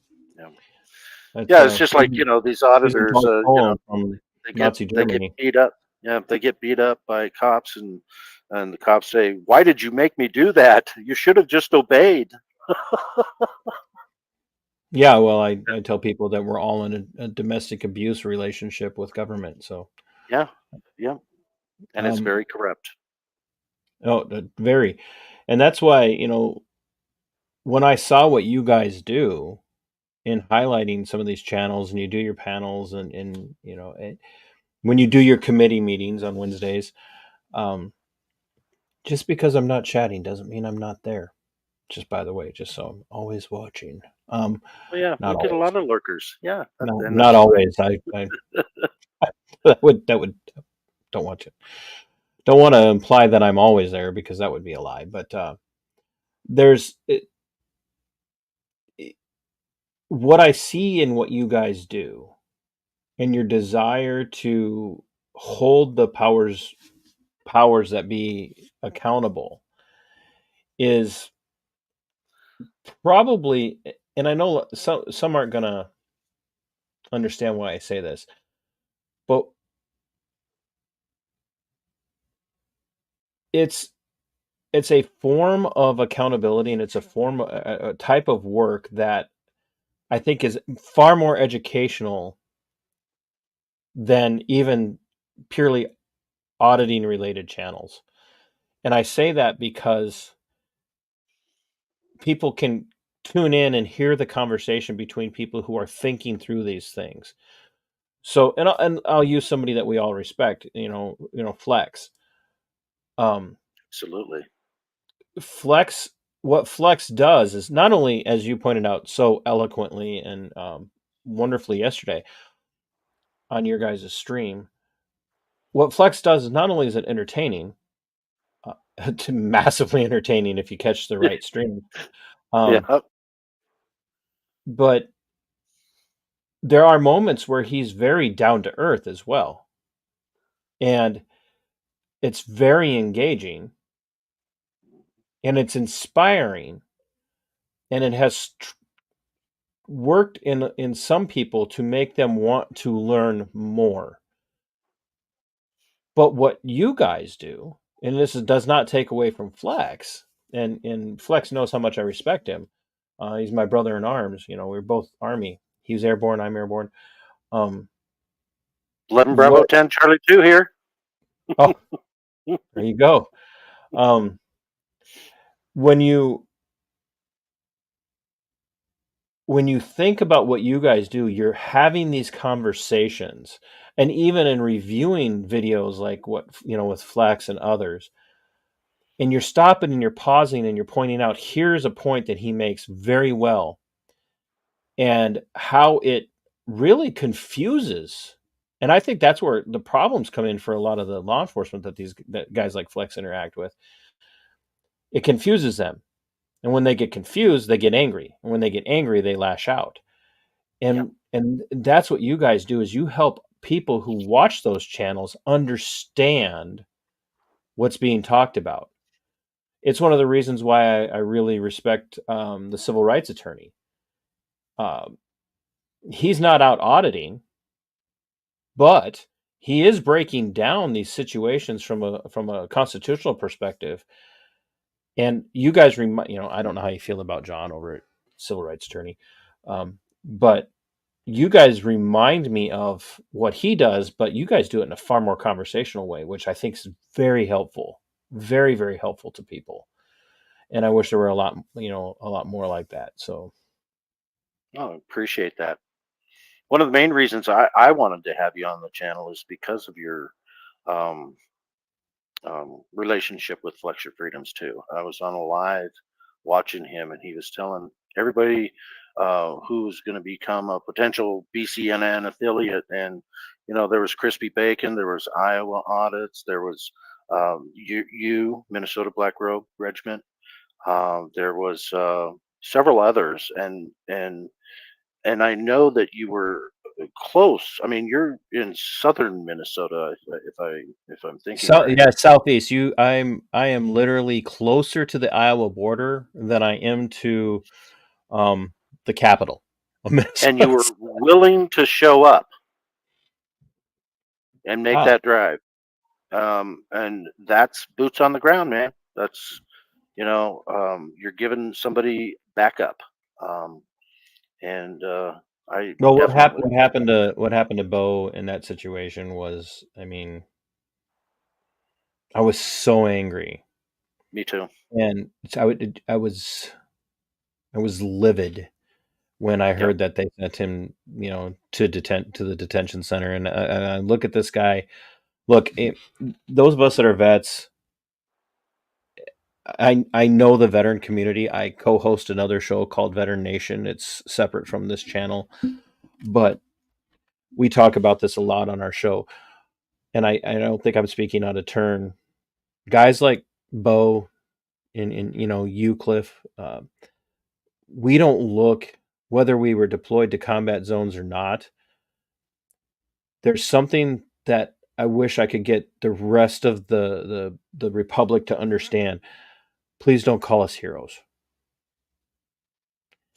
That's, Yeah, it's just like, these Susan auditors, Paul's poem from they get Nazi Germany. beat up. Yeah, they get beat up by cops, and the cops say, "Why did you make me do that? You should have just obeyed." Yeah, well, I tell people that we're all in a domestic abuse relationship with government. So, Yeah, yeah, and it's um, very corrupt. very, and that's why, when I saw what you guys do in highlighting some of these channels, and you do your panels, and when you do your committee meetings on Wednesdays, just because I'm not chatting doesn't mean I'm not there. Just by the way, just so I'm always watching. Well, yeah, we Not get a always. lot of lurkers. Yeah, No, and not that's fine. always. I that would don't want you. Don't want to imply that I'm always there, because that would be a lie. But there's what I see in what you guys do, and your desire to hold the powers that be accountable, is probably, and I know some aren't gonna understand why I say this, but it's a form of accountability, and it's a type of work that I think is far more educational than even purely auditing related channels. And I say that because people can tune in and hear the conversation between people who are thinking through these things. So, and I'll use somebody that we all respect, Flex. Absolutely. Flex, what Flex does is, not only, as you pointed out so eloquently and wonderfully yesterday, on your guys' stream. What Flex does is not only is it entertaining, to massively entertaining if you catch the right stream, Yeah. but there are moments where he's very down to earth as well, and it's very engaging, and it's inspiring, and it has worked in some people to make them want to learn more. But what you guys do, and does not take away from Flex, and Flex knows how much I respect him. He's my brother in arms. You know, we're both Army. He's airborne. I'm airborne. 11 Bravo What? 10 Charlie 2 here. Oh, there you go. When you think about what you guys do, you're having these conversations, and even in reviewing videos like what with Flex and others, and you're stopping and you're pausing and you're pointing out, here's a point that he makes very well, and how it really confuses. And I think that's where the problems come in for a lot of the law enforcement that guys like Flex interact with. It confuses them. And when they get confused, they get angry. And when they get angry, they lash out. And that's what you guys do, is you help people who watch those channels understand what's being talked about. It's one of the reasons why I really respect the civil rights attorney. He's not out auditing, but he is breaking down these situations from a constitutional perspective. And you guys I don't know how you feel about John over at civil rights attorney, but you guys remind me of what he does, but you guys do it in a far more conversational way, which I think is very helpful, very, very helpful to people. And I wish there were a lot more like that. So, Oh, appreciate that. One of the main reasons I wanted to have you on the channel is because of your um, relationship with Flex Your Freedoms too. I was on a live watching him, and he was telling everybody who's going to become a potential BCNN affiliate. And there was crispy bacon, there was Iowa audits, there was Minnesota Black Robe Regiment, there was several others, and I know that you were close. I mean, you're in southern Minnesota, if I'm thinking right. Southeast. I am literally closer to the Iowa border than I am to the capital of Minnesota. And you were willing to show up and make Wow. that drive. And that's boots on the ground, man. That's you're giving somebody backup. And I Well, definitely. what happened to Bo in that situation was, I mean, I was so angry, Me too. and I was livid when I Yep. heard that they sent him, to the detention center. And I look at this guy. Look, those of us that are vets, I know the veteran community. I co-host another show called Veteran Nation. It's separate from this channel, but we talk about this a lot on our show. And I don't think I'm speaking out of turn. Guys like Bo and you, Cliff, we don't look, whether we were deployed to combat zones or not. There's something that I wish I could get the rest of the Republic to understand. Please don't call us heroes.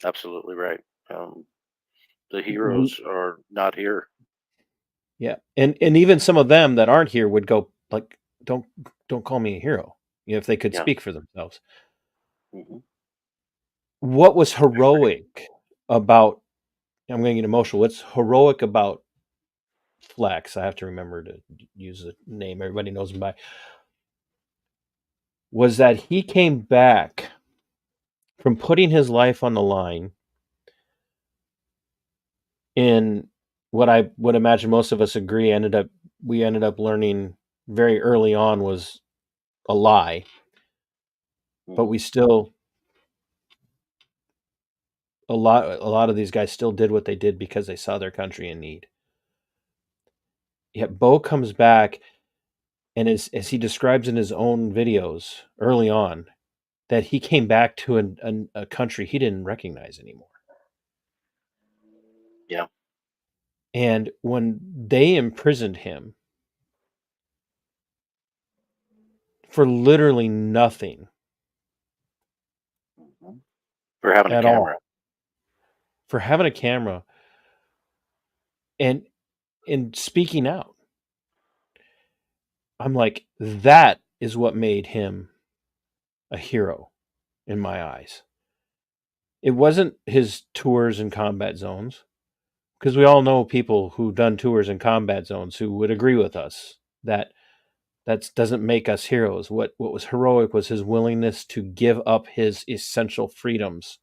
Absolutely right. The We, heroes are not here. yeah, and even some of them that aren't here would go like, don't call me a hero. If they could Yeah. speak for themselves. Hmm. What was heroic about? I'm going to get emotional. What's heroic about Flex? I have to remember to use the name everybody knows him by. Was that he came back from putting his life on the line in what I would imagine most of us agree we ended up learning very early on was a lie, but we still a lot of these guys still did what they did because they saw their country in need. Yet Bo comes back, and as he describes in his own videos early on, that he came back to a country he didn't recognize anymore. Yeah. And when they imprisoned him for literally nothing For having a at camera. all, for having a camera and speaking out, I'm like, that is what made him a hero in my eyes. It wasn't his tours in combat zones, because we all know people who've done tours in combat zones who would agree with us that that doesn't make us heroes. What was heroic was his willingness to give up his essential freedoms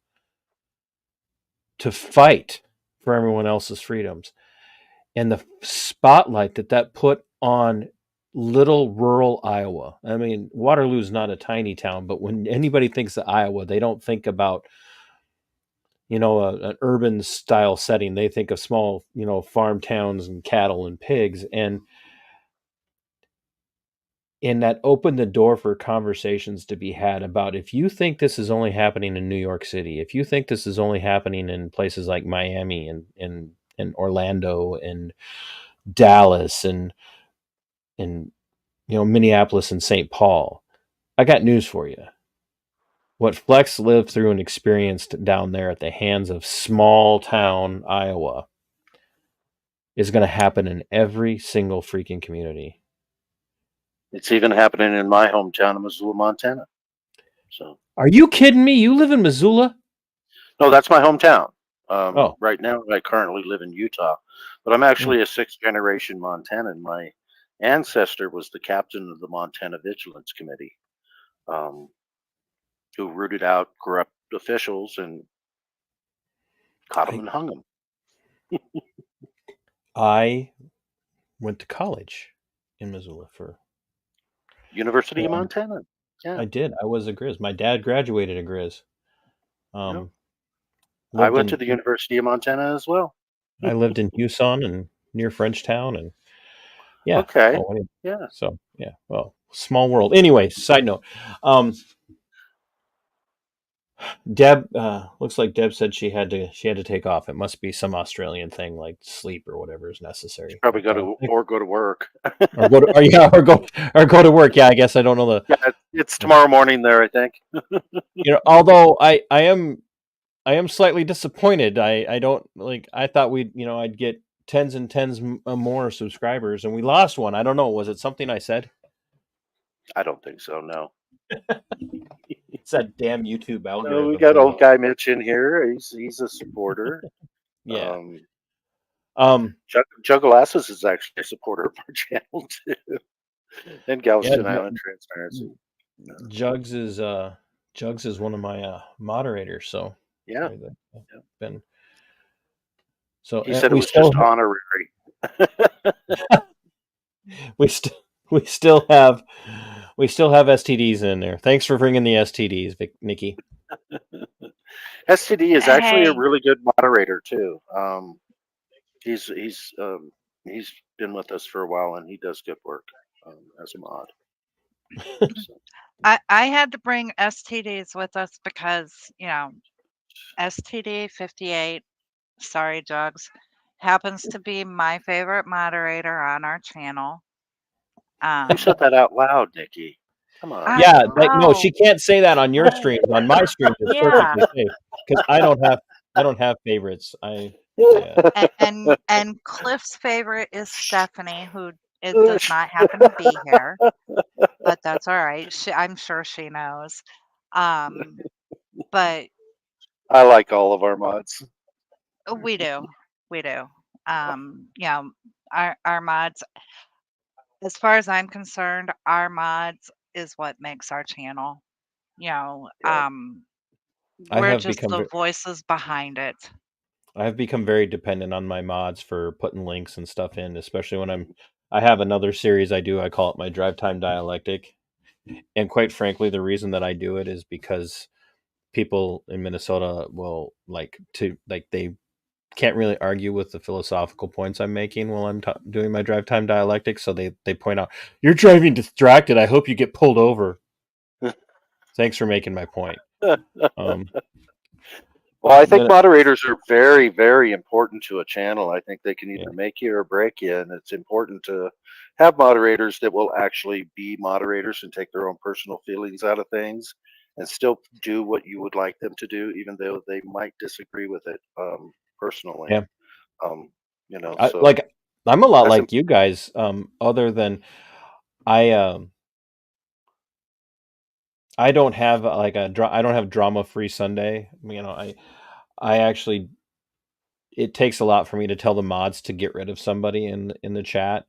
to fight for everyone else's freedoms. And the spotlight that put on little rural Iowa. I mean, Waterloo's not a tiny town, but when anybody thinks of Iowa, they don't think about, an urban style setting. They think of small, farm towns and cattle and pigs. And that opened the door for conversations to be had about, if you think this is only happening in New York City, if you think this is only happening in places like Miami and Orlando and Dallas and Minneapolis and St. Paul, I got news for you. What Flex lived through and experienced down there at the hands of small town Iowa is going to happen in every single freaking community. It's even happening in my hometown of Missoula, Montana. So. Are you kidding me? You live in Missoula? No, that's my hometown. Oh. Right now, I currently live in Utah, but I'm actually a sixth generation Montanan. My ancestor was the captain of the Montana Vigilance Committee, who rooted out corrupt officials and caught them and hung them. I went to college in Missoula for University of Montana. Yeah, I did. I was a Grizz. My dad graduated a Grizz. I went to the University of Montana as well. I lived in Houston and near Frenchtown, and yeah. Okay. Yeah. So yeah. Well, small world. Anyway, side note. Deb looks like Deb said she had to take off. It must be some Australian thing like sleep or whatever is necessary. She's probably go to work. or go to work. Yeah, I guess I don't know it's tomorrow morning there, I think. Although I am slightly disappointed. I don't I thought I'd get tens and tens more subscribers, and we lost one. I don't know. Was it something I said? I don't think so. No. It's that damn YouTube algorithm. No, we got old guy Mitch in here. He's a supporter. Yeah. Jugglasses is actually a supporter of our channel too. And Galveston Island Transparency. Jugs is one of my moderators. So yeah. Been. So he said it was just honorary. we still have STDs in there. Thanks for bringing the STDs, Nickie. STD is actually a really good moderator too. He's been with us for a while, and he does good work as a mod. So. I had to bring STDs with us because STD-58. Sorry, Jugs. Happens to be my favorite moderator on our channel. You said that out loud, Nickie. Come on. Yeah, no, she can't say that on your stream. On my stream, it's perfectly safe because I don't have favorites. And Cliff's favorite is Stephanie, who does not happen to be here, but that's all right. I'm sure she knows. But I like all of our mods. We do. Our mods, as far as I'm concerned, our mods is what makes our channel. We're just the voices behind it. I have become very dependent on my mods for putting links and stuff in, especially when I have another series I do. I call it my Drive Time Dialectic. And quite frankly, the reason that I do it is because people in Minnesota will they can't really argue with the philosophical points I'm making while I'm doing my drive time dialectics. So they point out, you're driving distracted. I hope you get pulled over. Thanks for making my point. Well, I think moderators are very, very important to a channel. I think they can either make you or break you, and it's important to have moderators that will actually be moderators and take their own personal feelings out of things and still do what you would like them to do, even though they might disagree with it personally. Yeah. So like I'm a lot like you guys, other than I don't have like I don't have drama-free Sunday. I actually, it takes a lot for me to tell the mods to get rid of somebody in the chat.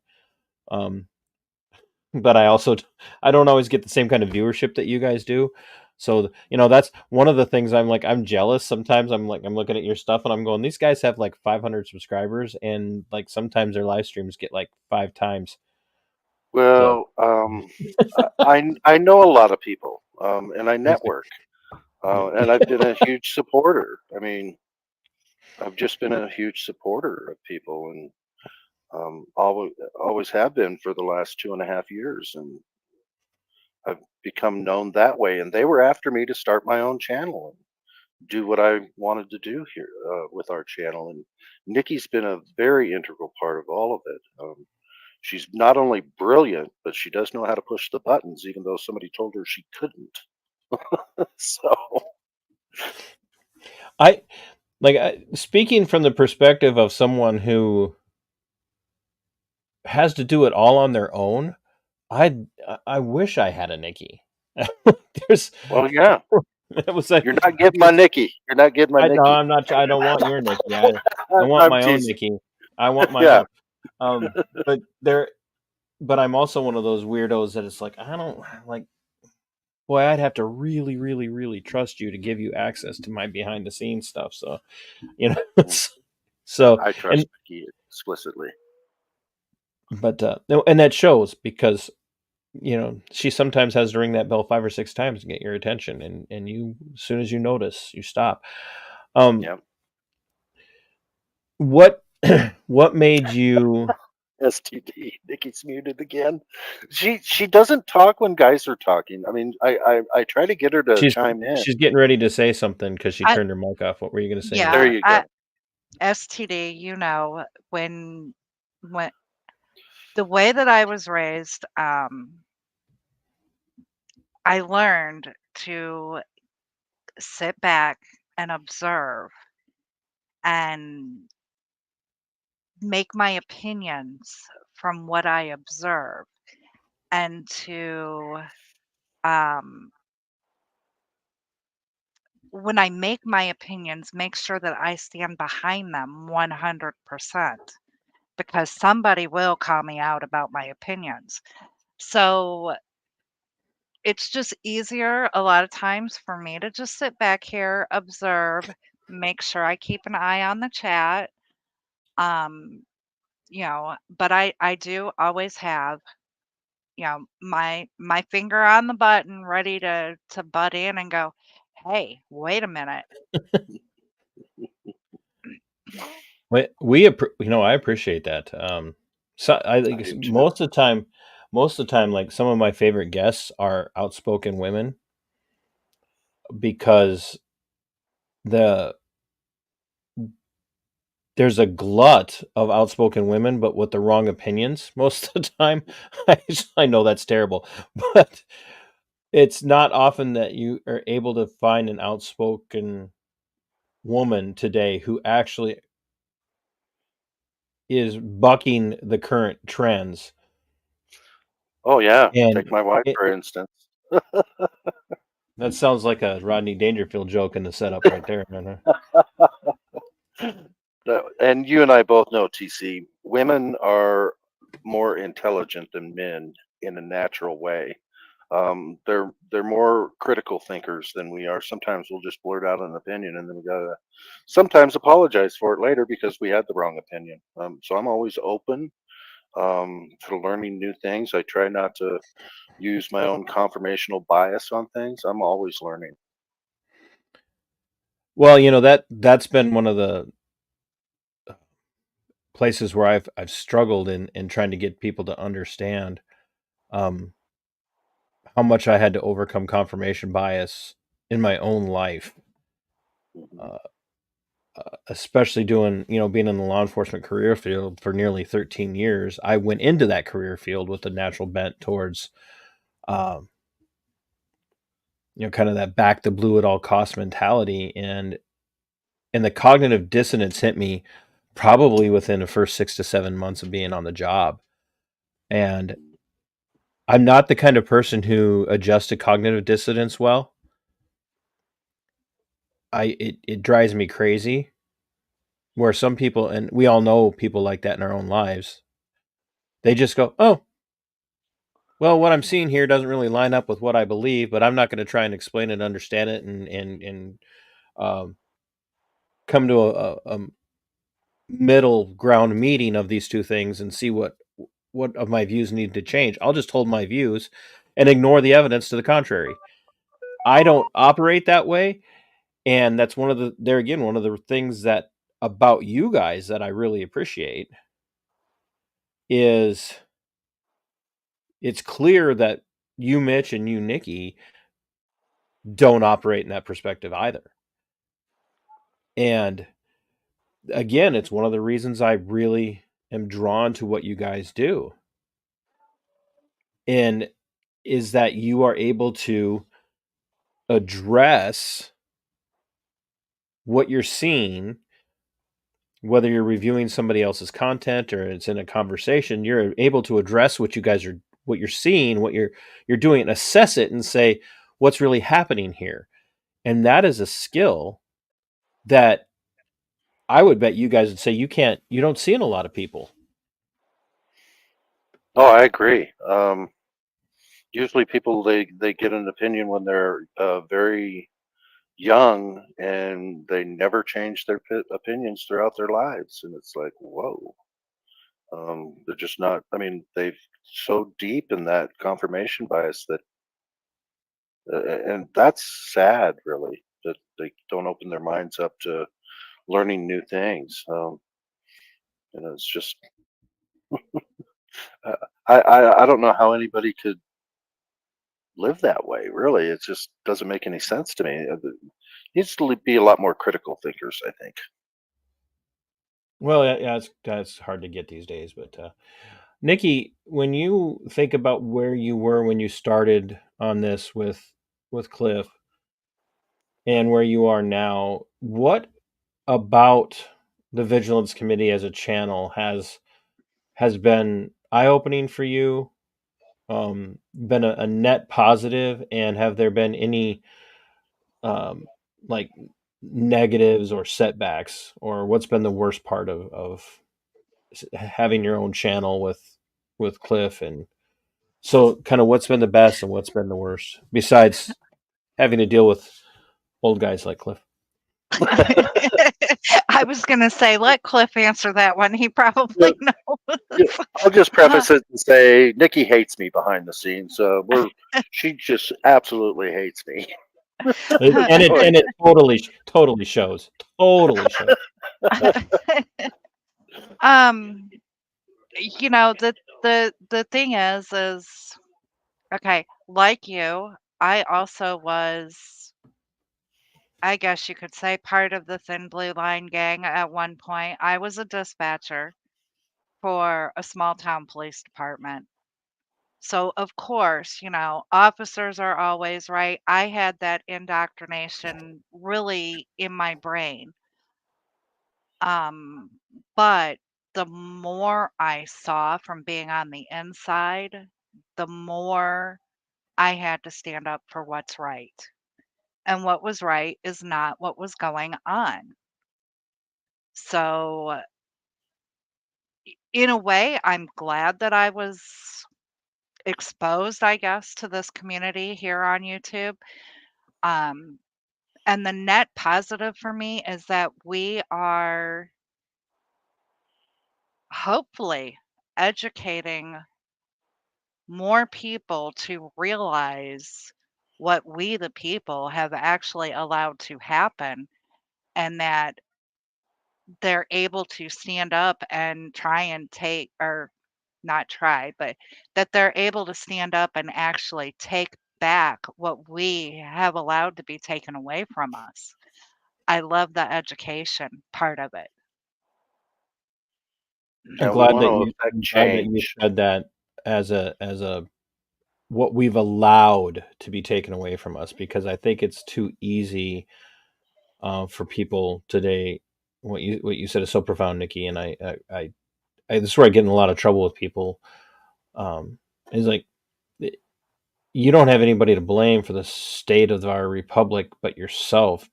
But I don't always get the same kind of viewership that you guys do. So, that's one of the things I'm jealous. Sometimes I'm looking at your stuff and I'm going, these guys have like 500 subscribers and like sometimes their live streams get like 5 times. Well, I know a lot of people, and I network, and I've been a huge supporter. I mean, I've just been a huge supporter of people, and always have been for the last 2.5 years, and I've become known that way. And they were after me to start my own channel and do what I wanted to do here with our channel. And Nickie's been a very integral part of all of it. She's not only brilliant, but she does know how to push the buttons, even though somebody told her she couldn't. So speaking from the perspective of someone who has to do it all on their own, I wish I had a Nickie. Well, yeah. It was like, you're not getting my Nickie. You're not getting my Nickie. No, I'm not. I don't want your Nickie. I want my own Nickie. I want my own. But I'm also one of those weirdos that it's like, I don't like. Boy, I'd have to really, really, really trust you to give you access to my behind the scenes stuff. So, so I trust Nickie explicitly. But and that shows because she sometimes has to ring that bell 5 or 6 times to get your attention, and you, as soon as you notice, you stop. What made you STD? Nickie's muted again. She doesn't talk when guys are talking. I mean, I try to get her to chime in. She's getting ready to say something because she turned her mic off. What were you going to say? Yeah, there you go. STD. When the way that I was raised, I learned to sit back and observe and make my opinions from what I observe, and to when I make my opinions, make sure that I stand behind them 100%, because somebody will call me out about my opinions. So it's just easier a lot of times for me to just sit back here, observe, make sure I keep an eye on the chat. But I do always have, my finger on the button ready to butt in and go, hey, wait a minute. I appreciate that. So most of the time, like some of my favorite guests are outspoken women because there's a glut of outspoken women, but with the wrong opinions most of the time. I know that's terrible, but it's not often that you are able to find an outspoken woman today who actually is bucking the current trends. Oh yeah, take my wife for instance. That sounds like a Rodney Dangerfield joke in the setup right there. And you and I both know, TC, women are more intelligent than men in a natural way. They're more critical thinkers than we are. Sometimes we'll just blurt out an opinion and then we gotta sometimes apologize for it later because we had the wrong opinion. So I'm always open to learning new things. I try not to use my own confirmational bias on things. I'm always learning. Well, that's been one of the places where I've struggled in trying to get people to understand um, how much I had to overcome confirmation bias in my own life, Mhm. uh, especially being in the law enforcement career field for nearly 13 years. I went into that career field with a natural bent towards, um, kind of that back the blue at all cost mentality, and the cognitive dissonance hit me probably within the first 6 to 7 months of being on the job. And I'm not the kind of person who adjusts to cognitive dissonance well. It drives me crazy. Where some people, and we all know people like that in our own lives, they just go, "Oh, well, what I'm seeing here doesn't really line up with what I believe, but I'm not going to try and explain it, understand it, and um, come to a middle ground meeting of these two things and see what of my views need to change. I'll just hold my views and ignore the evidence to the contrary." I don't operate that way, and that's one of the things that about you guys that I really appreciate is it's clear that you, Mitch, and you, Nickie, don't operate in that perspective either. And again, it's one of the reasons I really am drawn to what you guys do. And is that you are able to address what you're seeing, whether you're reviewing somebody else's content or it's in a conversation, you're able to address what you're seeing, what you're doing, and assess it and say, what's really happening here? And that is a skill that I would bet you guys would say you don't see in a lot of people. Oh, I agree. Usually people they get an opinion when they're very young and they never change their opinions throughout their lives, and it's like, whoa. They're just not. I mean, they've so deep in that confirmation bias that, and that's sad, really, that they don't open their minds up to learning new things. It's just, uh, I don't know how anybody could live that way. Really, it just doesn't make any sense to me. Needs to be a lot more critical thinkers, I think. Well, yeah, that's hard to get these days. But Nickie, when you think about where you were when you started on this with Cliff and where you are now, what about the Vigilance Committee as a channel has been eye opening for you? Been a net positive, and have there been any um, like negatives or setbacks, or what's been the worst part of having your own channel with Cliff? And so kind of what's been the best and what's been the worst besides having to deal with old guys like Cliff? I was going to say, let Cliff answer that one. He probably Yeah, knows. I'll just preface it and say Nikki hates me behind the scenes. She just absolutely hates me. And it totally shows. Totally shows. um, the thing is okay, like you, I also was, I guess you could say, part of the Thin Blue Line gang at one point. I was a dispatcher for a small town police department. So, of course, officers are always right. I had that indoctrination really in my brain. Um, but the more I saw from being on the inside, the more I had to stand up for what's right. And what was right is not what was going on. So, in a way, I'm glad that I was exposed, I guess, to this community here on YouTube. Um, and the net positive for me is that we are hopefully educating more people to realize what we, the people, have actually allowed to happen, and that they're able to stand up and try and take, or not try, but that they're able to stand up and actually take back what we have allowed to be taken away from us. I love the education part of it. And we want to affect I'm glad that you change. said that as a what we've allowed to be taken away from us, because I think it's too easy for people today. What you said is so profound, Nikki, and this is where I get in a lot of trouble with people. Is like you don't have anybody to blame for the state of our republic but yourself,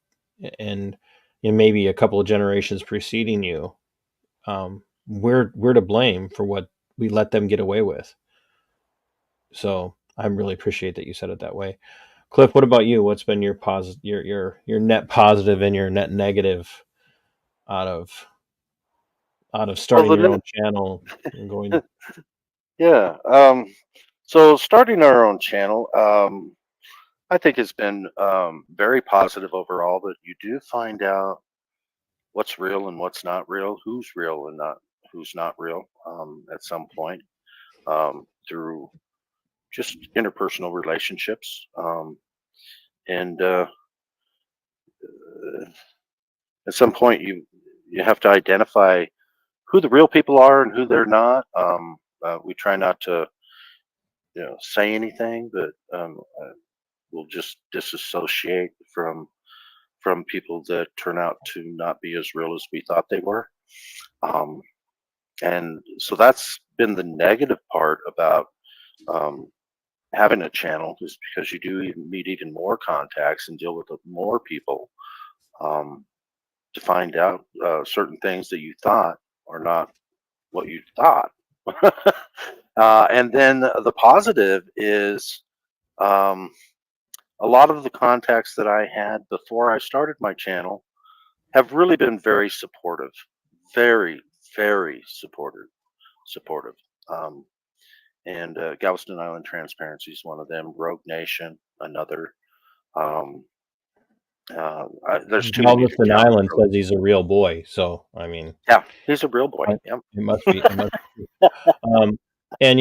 and maybe a couple of generations preceding you. We're to blame for what we let them get away with. So I really appreciate that you said it that way. Cliff, what about you? What's been your positive, your net positive and your net negative out of Well, starting your own channel and going? yeah. So starting our own channel, I think it's been very positive overall. But you do find out what's real and what's not real, who's real and not who's not real, at some point, through just interpersonal relationships. And at some point, you have to identify who the real people are and who they're not. We try not to say anything, but we'll just disassociate from people that turn out to not be as real as we thought they were. Um, and so that's been the negative part about um, having a channel, is because you do meet even more contacts and deal with more people, um, to find out certain things that you thought are not what you thought. And then the positive is, um, a lot of the contacts that I had before I started my channel have really been very supportive, very, very supportive. Um, and Galveston Island Transparency is one of them. Rogue Nation, another. Um, there's too many to Galveston count. Island says he's a real boy, so I mean, Yeah, he's a real boy. it Yeah. must be. It must be. And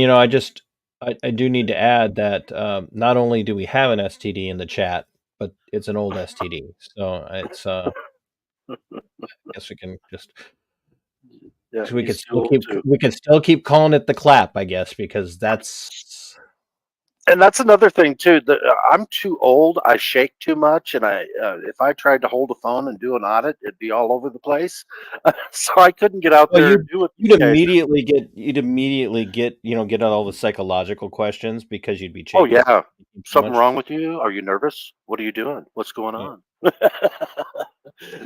I do need to add that not only do we have an STD in the chat, but it's an old STD. So it's I guess we can just Yeah, so we he's could too still old keep too. calling it the clap, I guess, because that's And that's another thing too. I'm too old. I shake too much, and if I tried to hold a phone and do an audit, it'd be all over the place. So I couldn't get out well, there and do what these you'd guys do. immediately get get out all the psychological questions because you'd be Oh shaking yeah, too something much. wrong with you? Are you nervous? What are you doing? What's going Yeah, on?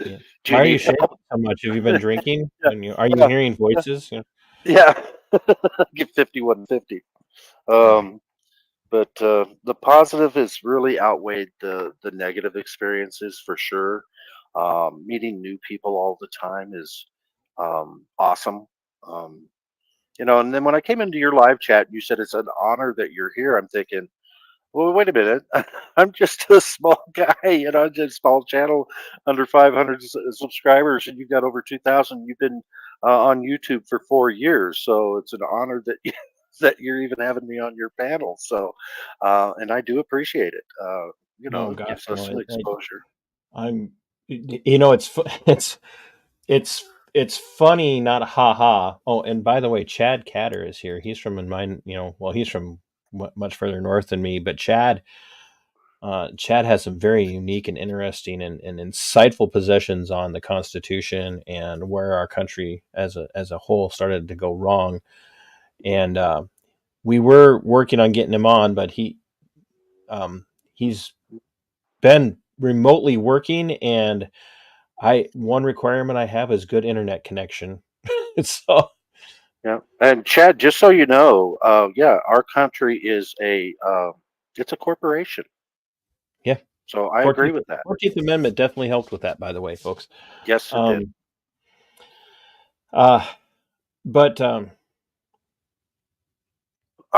yeah. Do you Why are you need shaking help? so much? Have you been drinking? Yeah, Are you yeah, hearing voices? Yeah. yeah. Get 5150. Yeah. Um, but the positive has really outweighed the negative experiences for sure. Meeting new people all the time is awesome. Um, and then when I came into your live chat, you said it's an honor that you're here. I'm thinking, well, wait a minute. I'm just a small guy, just a small channel, under 500 subscribers, and you've got over 2,000. You've been on YouTube for 4 years, so it's an honor that that you're even having me on your panel. So, and I do appreciate it. Oh It gosh, gives us no, some exposure. I'm it's it's funny, not ha ha. Oh, and by the way, Chad Catter is here. He's from in mine, well, he's from much further north than me, but Chad has some very unique and interesting and insightful positions on the Constitution and where our country as a whole started to go wrong. And we were working on getting him on, but he's been remotely working, and one requirement I have is good internet connection. So Yeah, and Chad, just so you know, yeah, our country is it's a corporation. yeah, So I agree 14th, with that. 14th Amendment definitely helped with that, by the way, folks. Yes, it did. Um, uh, but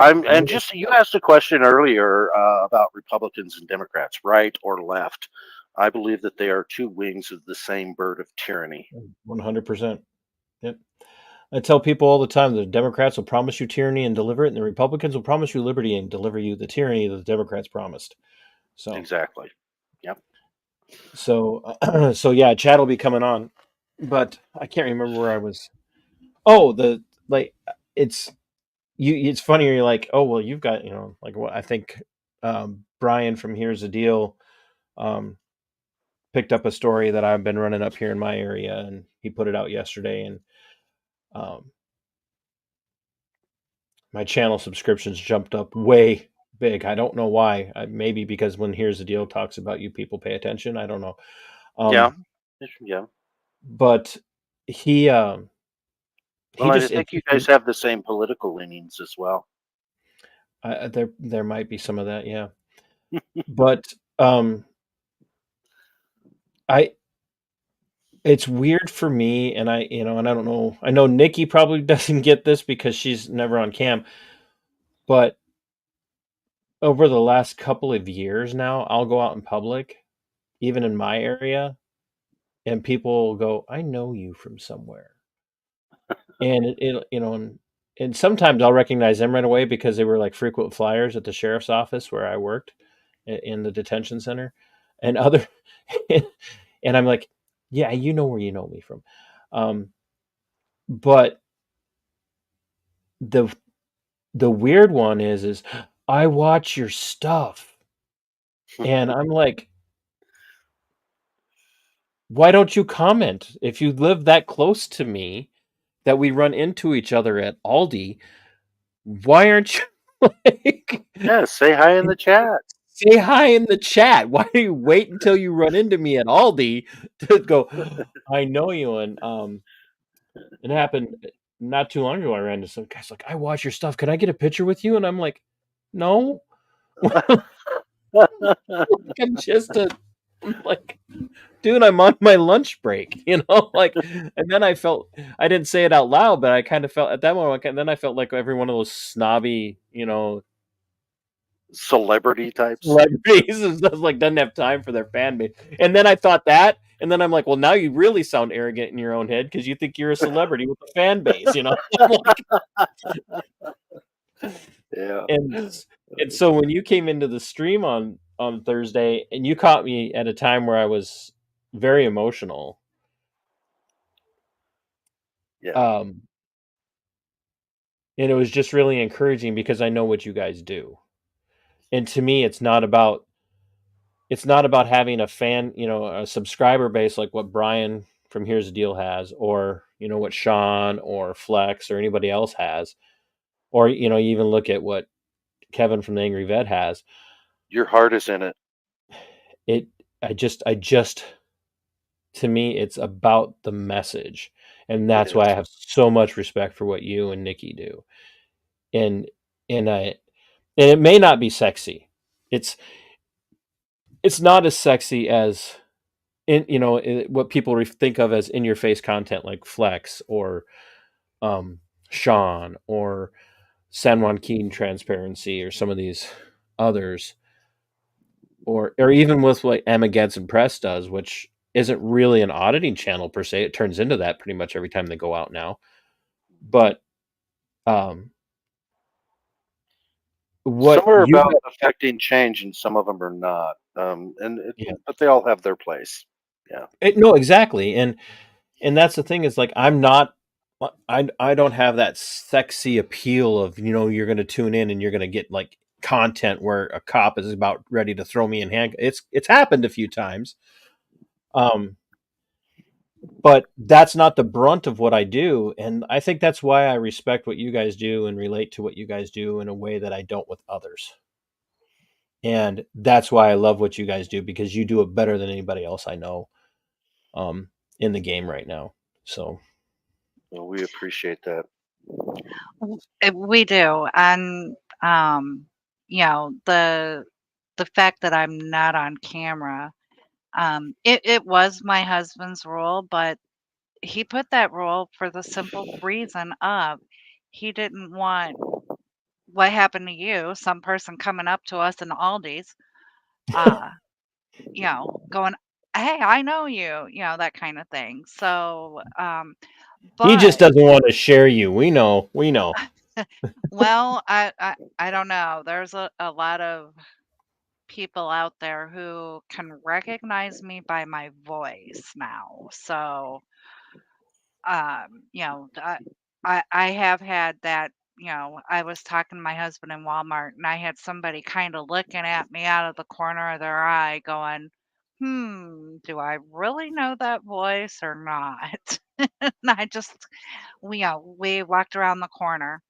And just you asked a question earlier about Republicans and Democrats, right or left. I believe that they are two wings of the same bird of tyranny. 100%. Yep. I tell people all the time the Democrats will promise you tyranny and deliver it, and the Republicans will promise you liberty and deliver you the tyranny that the Democrats promised. So, Exactly. Yep. so yeah, Chad will be coming on, but I can't remember where I was. Oh, it's you. It's funny. You're like, oh well, you've got like what I think. Brian from Here's the Deal um, picked up a story that I've been running up here in my area, and he put it out yesterday, and um, my channel subscriptions jumped up way big. I don't know why. Maybe because when Here's the Deal talks about you, people pay attention. I don't know. Yeah. Um, Yeah. but he he Well, I just think you guys have the same political leanings as well. there might be some of that, yeah. But I it's weird for me, and and I don't know. I know Nickie probably doesn't get this because she's never on cam, but over the last couple of years now, I'll go out in public, even in my area, and people will go, "I know you from somewhere." And and sometimes I'll recognize them right away because they were like frequent flyers at the sheriff's office where I worked in the detention center, and other, and I'm like, "Yeah, you know where you know me from," um, but the the weird one is I watch your stuff, and I'm like, why don't you comment if you live that close to me that we run into each other at Aldi? Why aren't you like Yeah, say hi in the chat. say hi in the chat? Why do you wait until you run into me at Aldi to go? I know you, and it happened not too long ago. I ran into some guys like, I watch your stuff. Can I get a picture with you? And I'm like, no, I'm just a I'm like, dude, I'm on my lunch break, like, and then I didn't say it out loud, but I kind of felt at that moment, and then I felt like every one of those snobby, Celebrity types. celebrities is just like doesn't have time for their fan base. And then I thought that, and then I'm like, well, now you really sound arrogant in your own head because you think you're a celebrity with a fan base. Yeah. And so when you came into the stream on Thursday, and you caught me at a time where I was very emotional. Yeah. And it was just really encouraging because I know what you guys do. And to me, it's not about having a fan, a subscriber base like what Brian from Here's the Deal has, or what Sean or Flex or anybody else has, or you even look at what Kevin from the Angry Vet has. Your heart is in it. I just to me, it's about the message, and that's It why I is. have so much respect for what you and Nickie do. And and it may not be sexy. It's it's not as sexy as what people think of as in your face content like Flex or um, Sean or San Juan Keen Transparency or some of these others, or even with what Emma Gedson Press does, which isn't really an auditing channel per se. It turns into that pretty much every time they go out now. But Some what are you about affecting change, and some of them are not. yeah, But they all have their place. Yeah. no, exactly, and that's the thing is like I don't have that sexy appeal of you're going to tune in and you're going to get like content where a cop is about ready to throw me in hand. It's happened a few times, but that's not the brunt of what I do, and I think that's why I respect what you guys do and relate to what you guys do in a way that I don't with others. And that's why I love what you guys do, because you do it better than anybody else I know um, in the game right now. So Well, we appreciate that. We do, and the fact that I'm not on camera, it was my husband's rule, but he put that rule for the simple reason of he didn't want what happened to you, some person coming up to us in Aldi's, uh, going, hey, I know you, that kind of thing. So, He just but doesn't want to share you. We know. We know. well, I don't know. There's a lot of people out there who can recognize me by my voice now. So, I have had that. I was talking to my husband in Walmart, and I had somebody kind of looking at me out of the corner of their eye, going, do I really know that voice or not? And I just, we walked around the corner,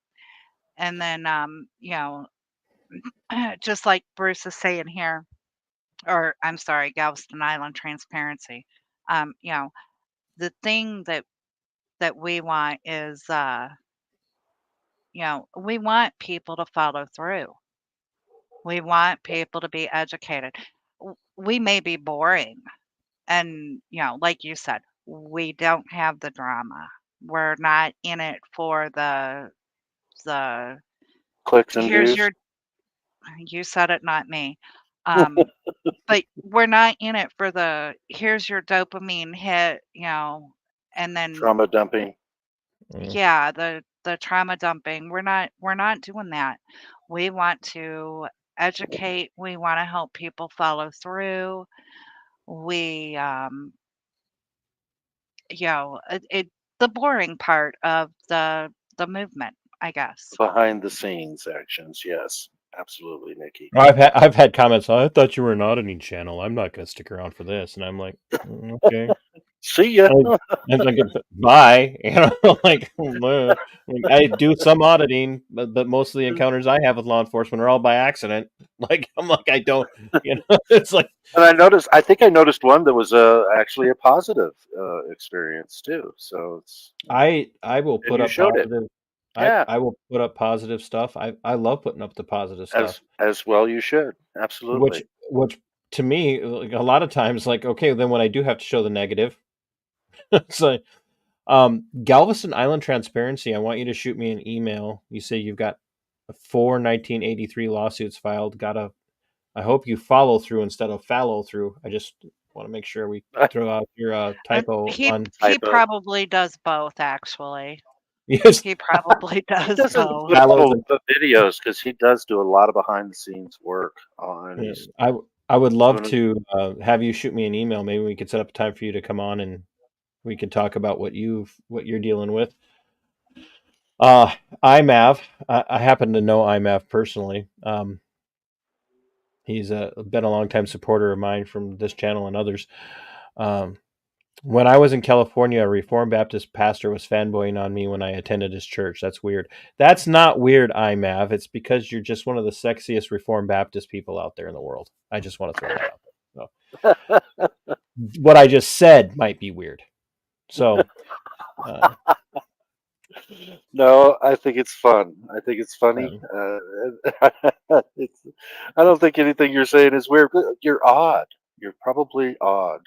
and then, just like Bruce is saying here, or I'm sorry, Galveston Island Transparency. Um, you know, the thing that we want is, we want people to follow through. We want people to be educated. We may be boring, and like you said, we don't have the drama. We're not in it for the Clicks and here's views. your you said it, not me. Um, but we're not in it for the here's your dopamine hit, and then Trauma dumping. Mm. yeah, the trauma dumping. We're not doing that. We want to educate, we want to help people follow through. We the boring part of the movement, I guess. Behind the scenes actions. Yes, absolutely, Nikki. I've had comments. I thought you were an auditing channel. I'm not going to stick around for this. And I'm like, okay. See ya. I'm like, bye. Like, like, I do some auditing, but most of the encounters I have with law enforcement are all by accident. Like, I'm like, I don't, it's like, And I think I noticed one that was actually a positive experience too. So it's, I will and put you up showed it. positive. Yeah, I will put up positive stuff. I love putting up the positive stuff, as well you should. which Absolutely. which to me, like, a lot of times, like, okay, then when I do have to show the negative, it's like, Galveston Island Transparency, I want you to shoot me an email. You say you've got 4 1983 lawsuits filed. I hope you follow through instead of fallow through. I just want to make sure we throw out your typo He on. he Typo. probably does both, actually. Yes, He probably He does doesn't both. put fallows. all the videos because he does do a lot of behind the scenes work on Yeah, his. I would love Doing to have you shoot me an email. Maybe we could set up a time for you to come on and we could talk about what you're dealing with. Uh, IMAV. I happen to know IMAV personally. He's been a longtime supporter of mine from this channel and others. Um, when I was in California, a Reformed Baptist pastor was fanboying on me when I attended his church. That's weird. That's not weird, IMAV. It's because you're just one of the sexiest Reformed Baptist people out there in the world. I just want to throw that out there. So, what I just said might be weird. So, No, I think it's fun. I think it's funny. um, It's, I don't think anything you're saying is weird. But you're odd. You're probably odd.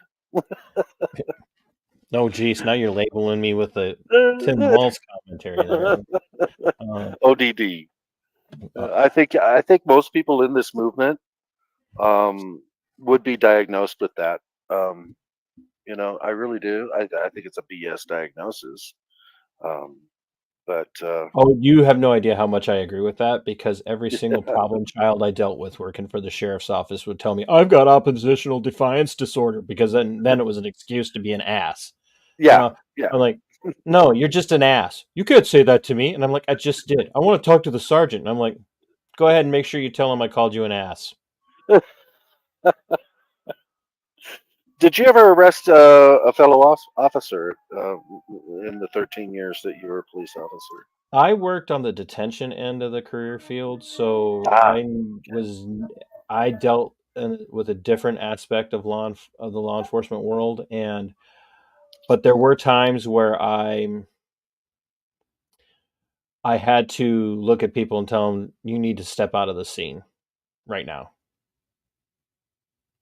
no, geez, now you're labeling me with the Tim Walz commentary there. ODD. Uh, I think most people in this movement would be diagnosed with that. Um, I really do. I think it's a BS diagnosis. Um, but Oh, you have no idea how much I agree with that because every single problem child I dealt with working for the sheriff's office would tell me I've got oppositional defiance disorder because then it was an excuse to be an ass. You yeah, know, yeah. I'm like, no, you're just an ass. You can't say that to me. And I'm like, I just did. I want to talk to the sergeant. And I'm like, go ahead and make sure you tell him I called you an ass. Did you ever arrest a fellow officer in the 13 years that you were a police officer? I worked on the detention end of the career field, so Ah, I dealt with a different aspect of of the law enforcement world, but there were times where I had to look at people and tell them you need to step out of the scene right now.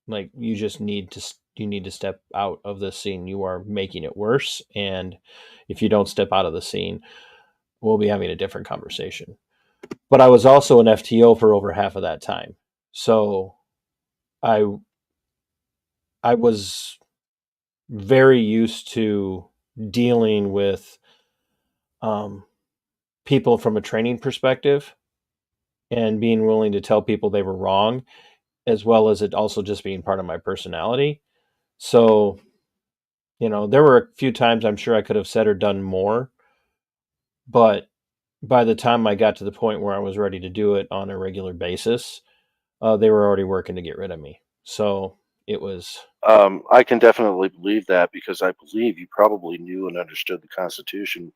Like you need to step out of the scene. You are making it worse, and if you don't step out of the scene, we'll be having a different conversation. But I was also an FTO for over half of that time. So I I was very used to dealing with people from a training perspective and being willing to tell people they were wrong, as well as it also just being part of my personality. So, there were a few times I'm sure I could have said or done more, but by the time I got to the point where I was ready to do it on a regular basis, they were already working to get rid of me. So it was. I can definitely believe that because I believe you probably knew and understood the Constitution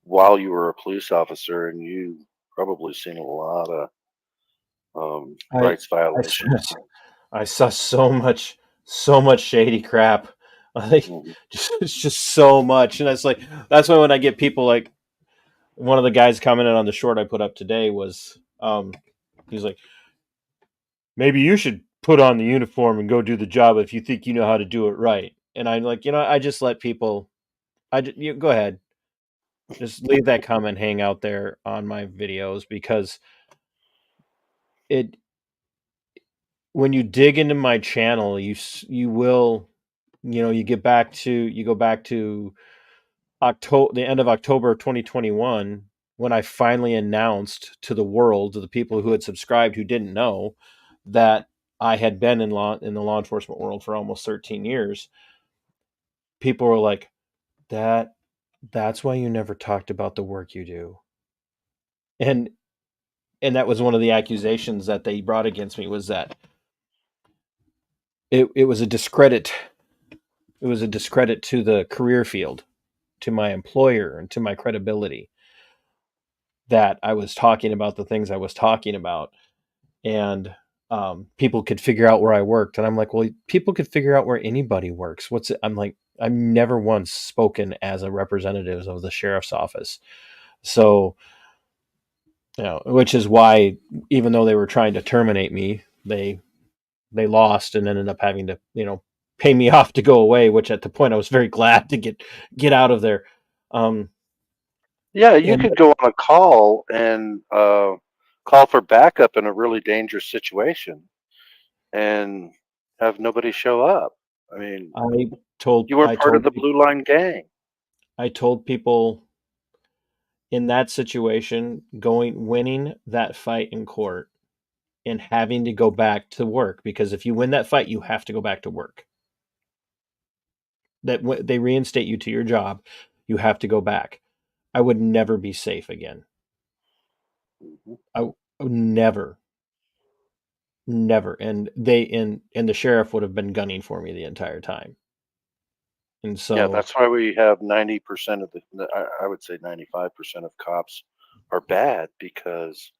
while you were a police officer, and you probably seen a lot of I rights I violations. I saw so much shady crap. Like, Mhm. it's just so much, and it's like that's why when I get people like one of the guys commented on the short I put up today was he's like, maybe you should put on the uniform and go do the job if you think you know how to do it right. And I'm like, I just let people. You go ahead, just leave that comment hang out there on my videos because it when you dig into my channel, you will, you go back to October, the end of October of 2021, when I finally announced to the world, to the people who had subscribed who didn't know, that I had been in the law enforcement world for almost 13 years. People were like, "That that's why you never talked about the work you do." And that was one of the accusations that they brought against me, was that it was a discredit. It was a discredit to the career field, to my employer, and to my credibility, that I was talking about the things I was talking about, and people could figure out where I worked. And I'm like, well, people could figure out where anybody works. What's it? I'm like, I've never once spoken as a representative of the sheriff's office. So, which is why, even though they were trying to terminate me, they lost and ended up having to, pay me off to go away, which at the point I was very glad to get out of there. Yeah, you And could go on a call and call for backup in a really dangerous situation and have nobody show up. I mean, I told you weren't I part of told the Blue Line gang. I told people in that situation, winning that fight in court and having to go back to work, because if you win that fight, you have to go back to work. They reinstate you to your job, you have to go back. I would never be safe again. Mhm. I would never, never. And the sheriff would have been gunning for me the entire time. And Yeah, so, that's why we have 90% of I would say 95% of cops are bad because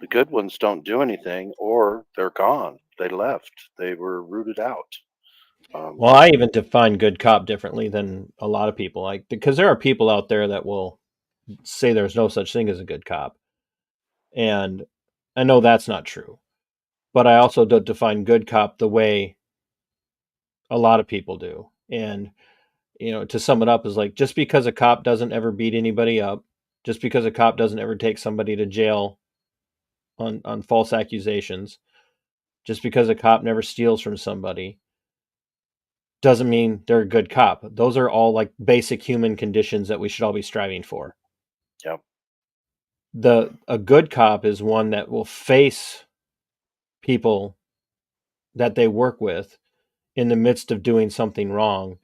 the good ones don't do anything or they're gone. They left. They were rooted out. Um, well, I even define good cop differently than a lot of people, like, because there are people out there that will say there's no such thing as a good cop. And I know that's not true. But I also don't define good cop the way a lot of people do. And, to sum it up, is like, just because a cop doesn't ever beat anybody up, just because a cop doesn't ever take somebody to jail on false accusations, just because a cop never steals from somebody, doesn't mean they're a good cop. Those are all like basic human conditions that we should all be striving for. yeah, A good cop is one that will face people that they work with in the midst of doing something wrong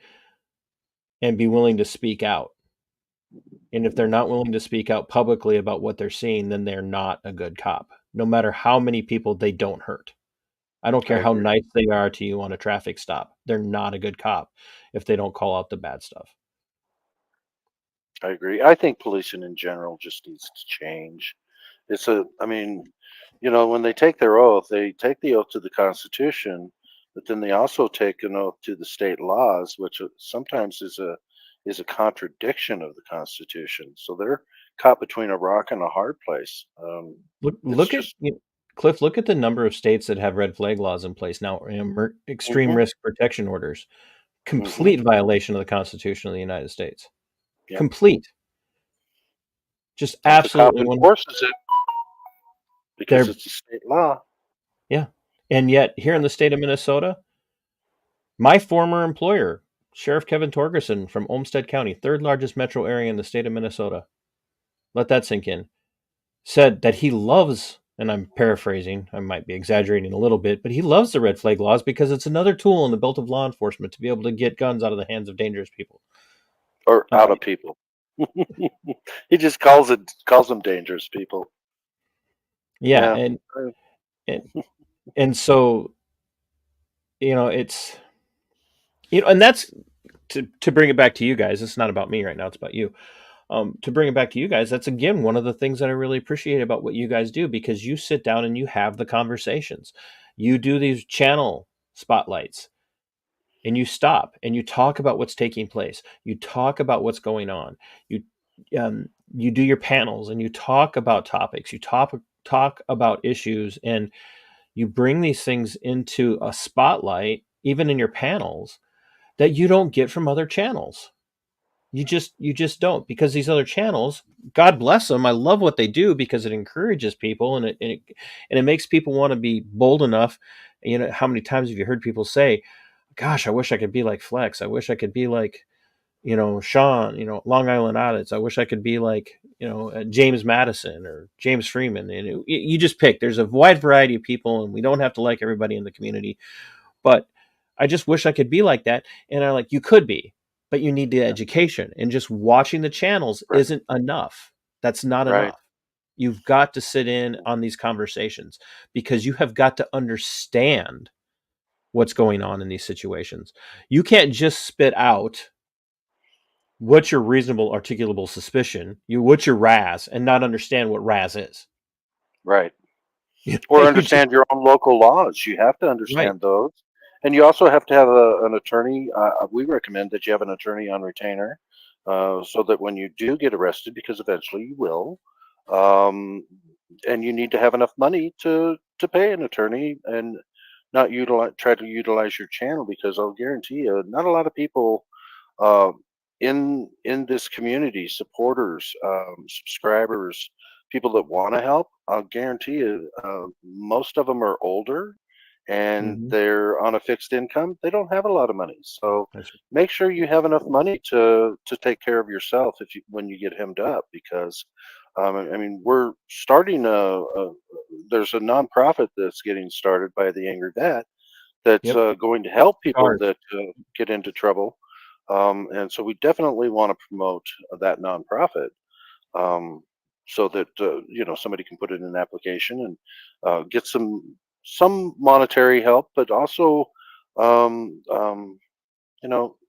and be willing to speak out. And if they're not willing to speak out publicly about what they're seeing, then they're not a good cop, no matter how many people they don't hurt. I don't I care how agree. nice they are to you on a traffic stop. They're not a good cop if they don't call out the bad stuff. I agree. I think policing in general just needs to change. I mean, when they take their oath, they take the oath to the Constitution, but then they also take an oath to the state laws, which sometimes is a contradiction of the Constitution. So they're caught between a rock and a hard place. Look, It's look at just, Cliff. Look at the number of states that have red flag laws in place now. Extreme hmm risk protection orders, hmm complete violation of the Constitution of the United States. yeah. Complete, just But the cop absolutely one. enforces it because They're it's a state law. Yeah, and yet here in the state of Minnesota, my former employer Sheriff Kevin Torgerson from Olmsted County, third largest metro area in the state of Minnesota. Let that sink in. Said that he loves, and I'm paraphrasing, I might be exaggerating a little bit, but he loves the red flag laws because it's another tool in the belt of law enforcement to be able to get guns out of the hands of dangerous people. Or out of people. He just calls them dangerous people. Yeah, Yeah. and so, it's, and that's to bring it back to you guys. It's not about me right now. It's about you. To bring it back to you guys, that's again one of the things that I really appreciate about what you guys do, because you sit down and you have the conversations. You do these channel spotlights and you stop and you talk about what's taking place. You talk about what's going on. You do your panels and you talk about topics. You talk about issues, and you bring these things into a spotlight, even in your panels, that you don't get from other channels. You just don't, because these other channels, God bless them, I love what they do because it encourages people, and it makes people want to be bold enough. How many times have you heard people say, "Gosh, I wish I could be like Flex. I wish I could be like, Sean, Long Island Audits. I wish I could be like, James Madison or James Freeman." And you just pick. There's a wide variety of people, and we don't have to like everybody in the community. But I just wish I could be like that. And I you could be, but you need the education. And just watching the channels isn't enough. That's not enough. You've got to sit in on these conversations, because you have got to understand what's going on in these situations. You can't just spit out what's your reasonable articulable suspicion, what's your RAS, and not understand what RAS is. Right. Or understand your own local laws. You have to understand those. And you also have to have an attorney. We recommend that you have an attorney on retainer, so that when you do get arrested, because eventually you will, and you need to have enough money to pay an attorney and not try to utilize your channel, because I'll guarantee you, not a lot of people uh, in this community, supporters, subscribers, people that want to help. I'll guarantee you, most of them are older and they're on a fixed income. They don't have a lot of money, so make sure you have enough money to take care of yourself when you get hemmed up, because we're starting there's a nonprofit that's getting started by the Angry Vet that's going to help people that get into trouble. And so we definitely want to promote that nonprofit, so that somebody can put in an application and get some monetary help, but also um, um,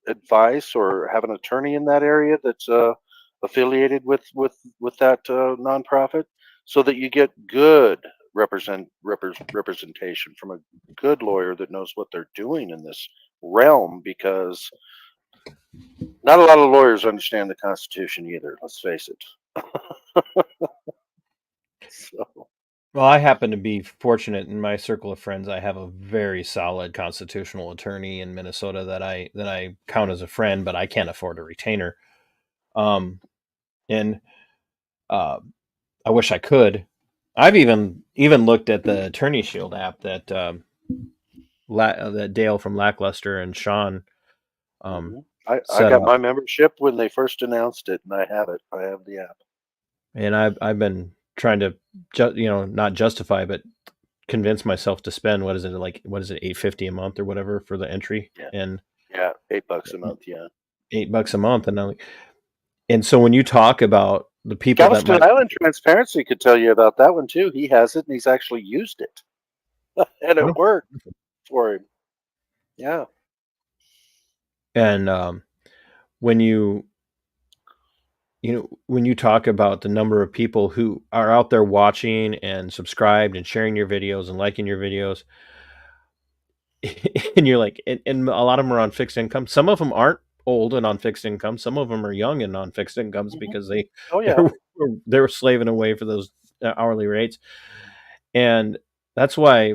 advice, or have an attorney in that area that's affiliated with that nonprofit, so that you get good representation from a good lawyer that knows what they're doing in this realm, because not a lot of lawyers understand the Constitution either. Let's face it. So, Well, I happen to be fortunate in my circle of friends. I have a very solid constitutional attorney in Minnesota that I count as a friend, but I can't afford a retainer. And I wish I could. I've even looked at the Attorney Shield app that that Dale from Lackluster and Sean I set got up. my membership when they first announced it, and I have it. I have the app. And I've been trying to not justify, but convince myself to spend what is it $8.50 a month or whatever for the entry. And $8 a month. Yeah, $8 a month. And so when you talk about the people Galveston Island Transparency could tell you about that one too. He has it and he's actually used it, and it worked for him. Yeah. And when you when you talk about the number of people who are out there watching and subscribed and sharing your videos and liking your videos, and you're like, and a lot of them are on fixed income. Some of them aren't old and on fixed income. Some of them are young and on fixed incomes because they were slaving away for those hourly rates. And that's why.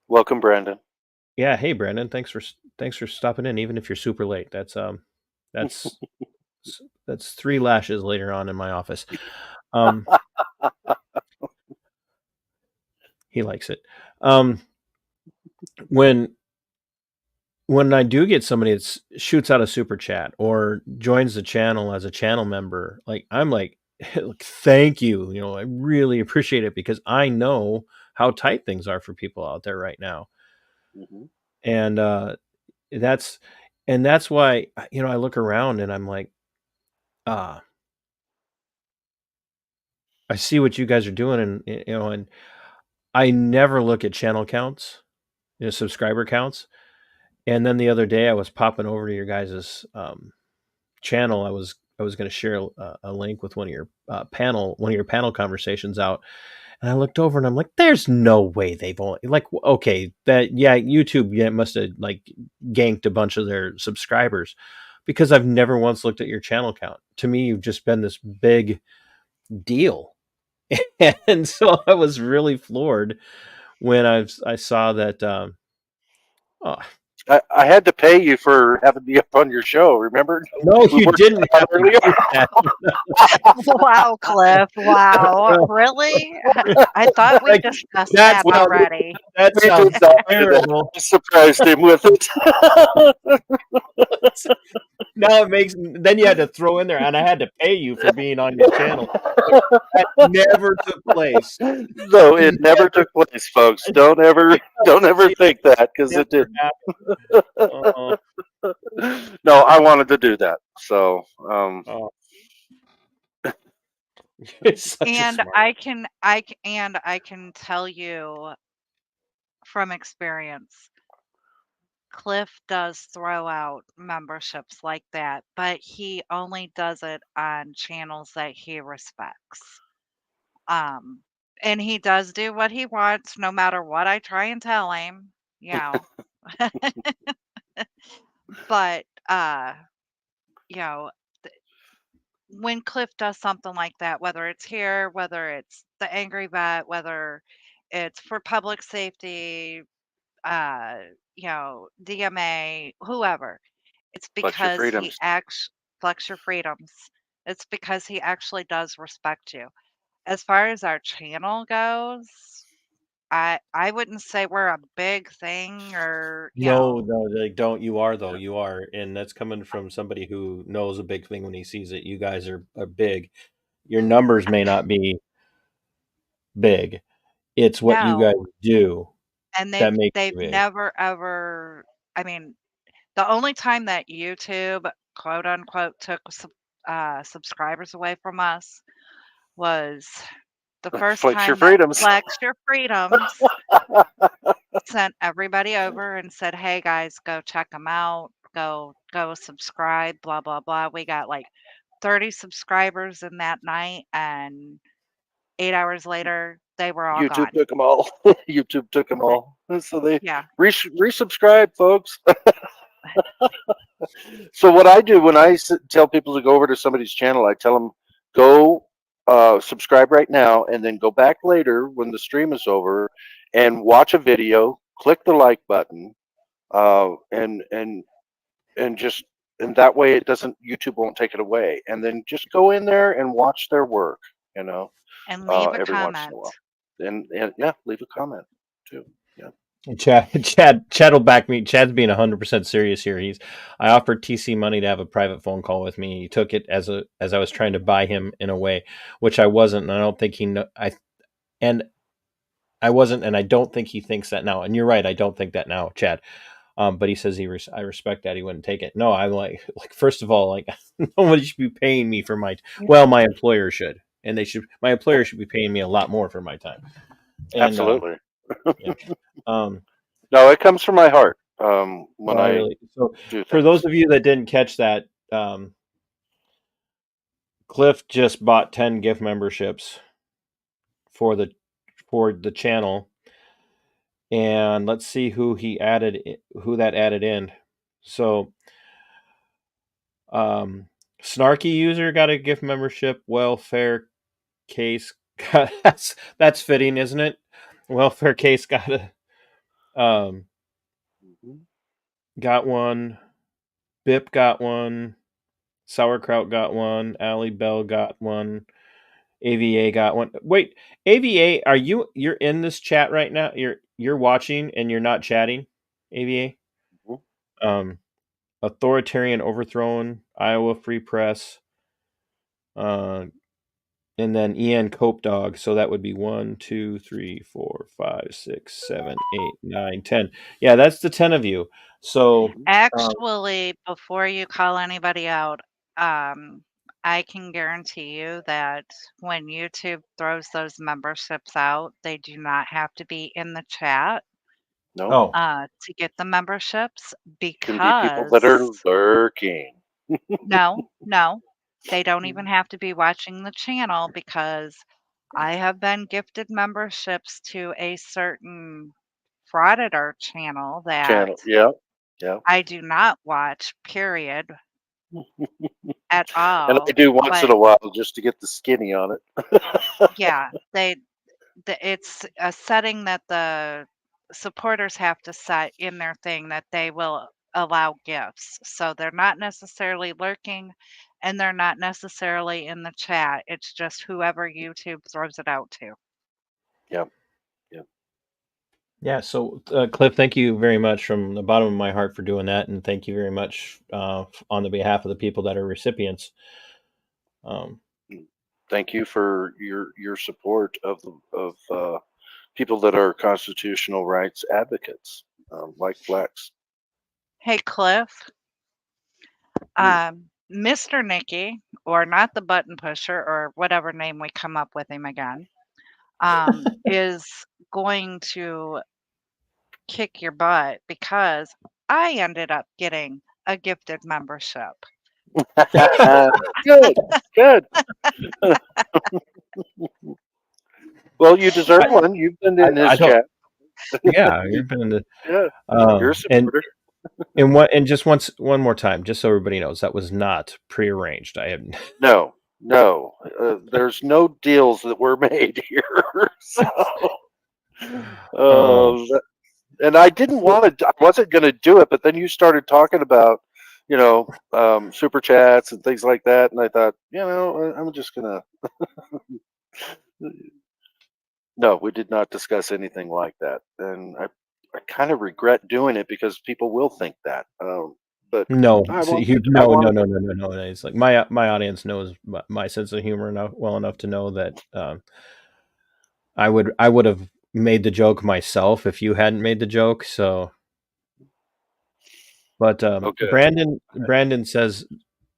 Welcome, Brandon. Yeah. Hey, Brandon. Thanks for stopping in, even if you're super late. That's 3 lashes later on in my office. He likes it. When when I do get somebody that shoots out a super chat or joins the channel as a channel member, like I'm like, thank you. You know, I really appreciate it because I know how tight things are for people out there right now. Mm-hmm. And that's that's why, you know, I look around and I'm like, I see what you guys are doing, and you know, and I never look at channel counts, you know, subscriber counts. And then the other day I was popping over to your guys's channel. I was going to share a link with one of your panel conversations out, and I looked over and I'm like, there's no way they've only like, okay, that, yeah, YouTube, yeah, must have like ganked a bunch of their subscribers, because I've never once looked at your channel count. To me, you've just been this big deal. And so I was really floored when I saw that. Oh, I had to pay you for having me up on your show. Remember? no, We you worked didn't that out have to earlier. do that. Wow, Cliff. Wow. Really? I thought we Like, discussed that's that Well, already. that we sounds did not do that. terrible. I surprised him with it. Now it makes, then you had to throw in there, and I had to pay you for being on your channel. That never took place. No, it never took place, folks. Don't ever think that, because it Never didn't. happened. Oh, No, I wanted to do that. So, oh. You're such a And smart. I can tell you from experience, Cliff does throw out memberships like that, but he only does it on channels that he respects. Um, and he does do what he wants no matter what I try and tell him, you know. But you know, when Cliff does something like that, whether it's here, whether it's the Angry Vet, whether it's for public safety, uh, you know, DMA, whoever, it's flex your because he freedoms. acts flex your freedoms. It's because he actually does respect you. As far as our channel goes, I wouldn't say we're a big thing or, you No, know, no, like, don't. You are, though. You are, and that's coming from somebody who knows a big thing when he sees it. You guys are big. Your numbers may not be big. It's what you guys no. do And that makes they've you big. never ever, I mean, the only time that YouTube, quote unquote, took subscribers away from us was the first Flex your time that freedoms. Flex Your Freedoms sent everybody over and said, "Hey guys, go check them out. Go subscribe, blah blah blah." We got like 30 subscribers in that night, and 8 hours later, they were all YouTube gone. took them all. YouTube took them all. So they Yeah. resubscribe, folks. So what I do when I tell people to go over to somebody's channel, I tell them go subscribe right now, and then go back later when the stream is over and watch a video. Click the like button, uh, and and and just and that way it doesn't YouTube won't take it away. And then just go in there and watch their work. You know, And leave a every once in a comment. while, and yeah, leave a comment too. Yeah. Chad will back me. Chad's being 100% serious here. I offered TC money to have a private phone call with me. He took it as I was trying to buy him in a way, which I wasn't. And I don't think I wasn't, and I don't think he thinks that now. And you're right, I don't think that now, Chad. But he says I respect that he wouldn't take it. No, I'm like first of all, like nobody should be paying me for my. Well, my employer should, and my employer should be paying me a lot more for my time. And Absolutely. yeah. No, it comes from my heart. When Well, I really, so do for things. those of you that didn't catch that, Cliff just bought 10 gift memberships for the channel, and let's see who that added in. So, Snarky user got a gift membership. Welfare case got that's fitting, isn't it? Welfare case um got one. Bip got one. Sauerkraut got one. Allie Bell got one. AVA got one. Wait, AVA, you're in this chat right now? You're watching and you're not chatting? AVA? Mhm. Authoritarian Overthrown, Iowa Free Press, and then EN Cope Dog. So that would be 1, 2, 3, 4, 5, 6, 7, 8, 9, 10. Yeah, that's the 10 of you. So Actually, before you call anybody out, I can guarantee you that when YouTube throws those memberships out, they do not have to be in the chat No, to get the memberships can be people that are because lurking. no, they don't even have to be watching the channel because I have been gifted memberships to a certain frauditor channel that Channel, yeah, yeah. I do not watch, period, at And I all. do once in But a while just to get the skinny on it. yeah, it's a setting that the supporters have to set in their thing that they will allow gifts. So they're not necessarily lurking and they're not necessarily in the chat. It's just whoever YouTube throws it out to. Yeah, yeah. yeah, so Cliff, thank you very much from the bottom of my heart for doing that, and thank you very much on the behalf of the people that are recipients. Thank you for your support of people that are constitutional rights advocates, like Flex. Hey, Cliff, Mm. Mr. Nickie, or not the button pusher, or whatever name we come up with him again, is going to kick your butt because I ended up getting a gifted membership. Good, good. Well, you deserve I, one. You've been in I his don't. chat. Yeah, you've been in the. Yeah, you're a And supporter. just one more time, just so everybody knows, that was not prearranged. I had. No, no. There's no deals that were made here. So, Oh, and I didn't want to. I wasn't going to do it, but then you started talking about, super chats and things like that, and I thought, I'm just gonna. No, we did not discuss anything like that, and I kind of regret doing it because people will think that. But no, I see, wanted. I no, no, wanted. no, no, no, no. It's like my audience knows my sense of humor well enough to know that I would have made the joke myself if you hadn't made the joke. So, but Oh, good. Brandon says,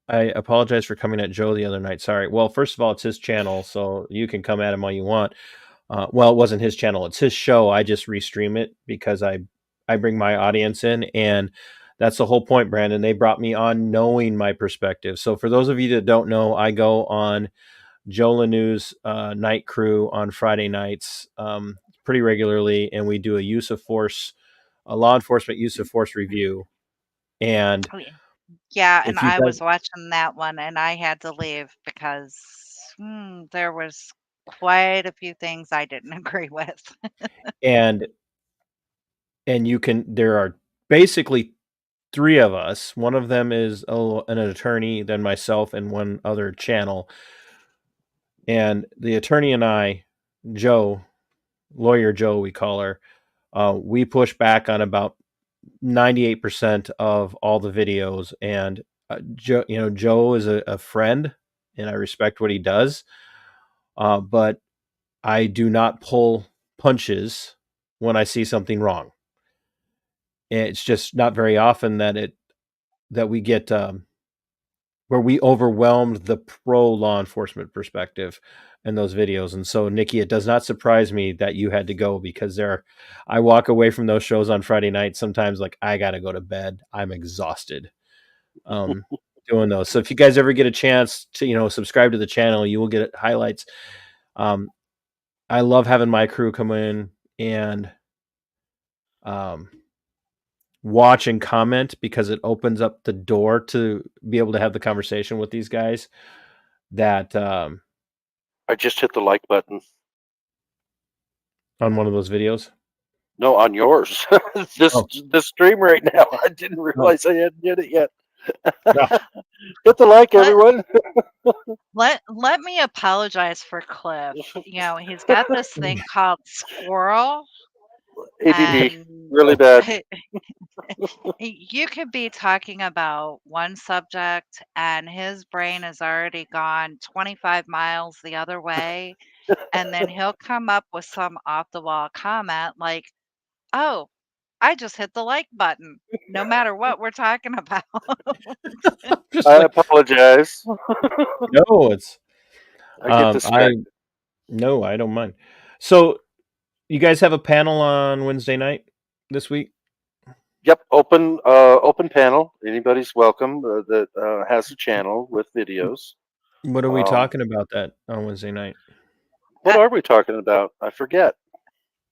I apologize for coming at Joe the other night. Sorry. Well, first of all, it's his channel, so you can come at him all you want. Well, it wasn't his channel; it's his show. I just restream it because I bring my audience in, and that's the whole point, Brandon. They brought me on knowing my perspective. So for those of you that don't know, I go on Joe Lanew's night crew on Friday nights pretty regularly, and we do a law enforcement use of force review. And Oh, yeah. Yeah, and if you I guys was watching that one and I had to leave because there was quite a few things I didn't agree with. and you can, there are basically three of us. One of them is an attorney, then myself, and one other channel. And the attorney and I, Joe, lawyer Joe, we call her, we push back on about 98% of all the videos. And Joe is a friend, and I respect what he does. But I do not pull punches when I see something wrong. It's just not very often that we get where we overwhelmed the pro law enforcement perspective in those videos. And so, Nickie, it does not surprise me that you had to go because I walk away from those shows on Friday night sometimes like I got to go to bed. I'm exhausted doing those. So if you guys ever get a chance to, subscribe to the channel, you will get highlights. I love having my crew come in and watch and comment because it opens up the door to be able to have the conversation with these guys that I just hit the like button. on one of those videos. No, on yours. Oh, this stream right now. I didn't no, realize I hadn't hit it yet. no. Hit the like, Let everyone. let me apologize for Cliff. He's got this thing called squirrel ADD, and really bad. You could be talking about one subject and his brain has already gone 25 miles the other way, and then he'll come up with some off the wall comment like, "Oh, I just hit the like button," no matter what we're talking about. Just I like, apologize. no, it's I get I distracted. no, I don't mind. So you guys have a panel on Wednesday night this week? Yep, open panel. Anybody's welcome that has a channel with videos. What are we Um, talking about that on Wednesday night? what Uh, are we talking about? I forget.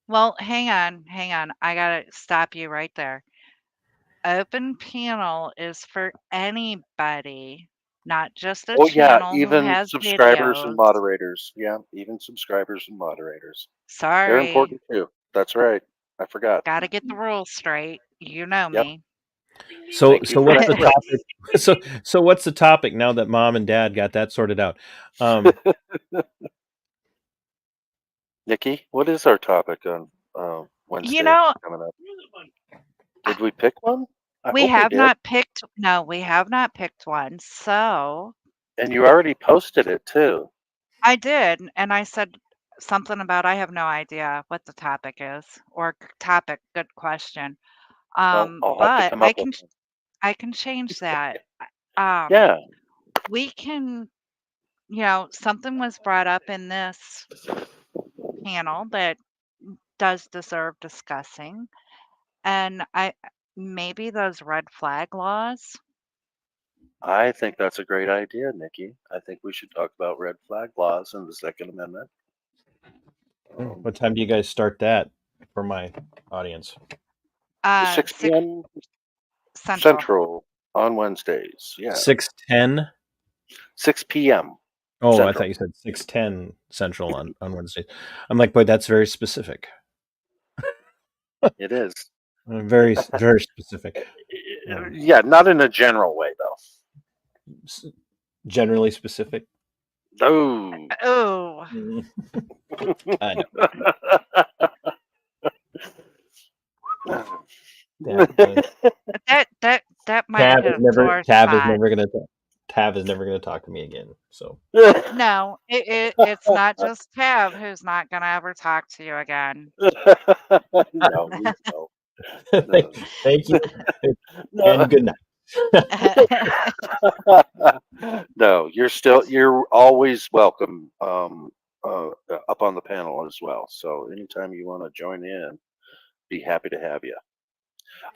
well, hang on. I gotta stop you right there. Open panel is for anybody, not just a Oh yeah, channel who even has subscribers and videos. moderators. Yeah, even subscribers and moderators. They're Sorry, important too. That's right. I forgot. gotta get the rules straight. You know Yep. me. So Thank you so for what's that the correction. topic? So what's the topic now that mom and dad got that sorted out? Um, Nikki, what is our topic on You Wednesday know, coming up? Did we pick one? I we hope we have did. not picked, no, we have not picked one. So And you already posted it too. I did, and I said something about I have no idea what the topic is or topic. Good question. Well, I'll have to But come up with one. I can change that. Um, Yeah, we can, something was brought up in this panel that does deserve discussing, and I maybe those red flag laws. I think that's a great idea, Nikki. I think we should talk about red flag laws and the Second Amendment. what time do you guys start that for my audience? 6 Six p.m. Central. Central on Wednesdays. Yeah, 6:10. 6 p.m. Oh, I Central. thought you said 6:10 Central on Wednesday. I'm like, boy, that's very specific. It is. Very very specific. Yeah, not in a general way S- Generally specific. though. Oh, I know. No. That, that might hit a sore spot. Tav is never gonna talk to me again. So No, it's not just Tab who's not gonna ever talk to you again. No, we don't. thank, No. thank you No. and good night. No, you're always welcome up on the panel as well. So anytime you want to join in, be happy to have you.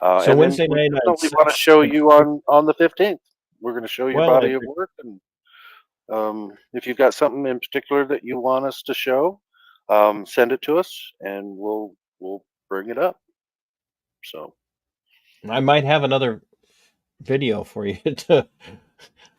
So And then Wednesday we night on definitely want to show you on the 15th. We're going to show your well, body of work, and if you've got something in particular that you want us to show, send it to us, and we'll bring it up. So I might have another video for you to.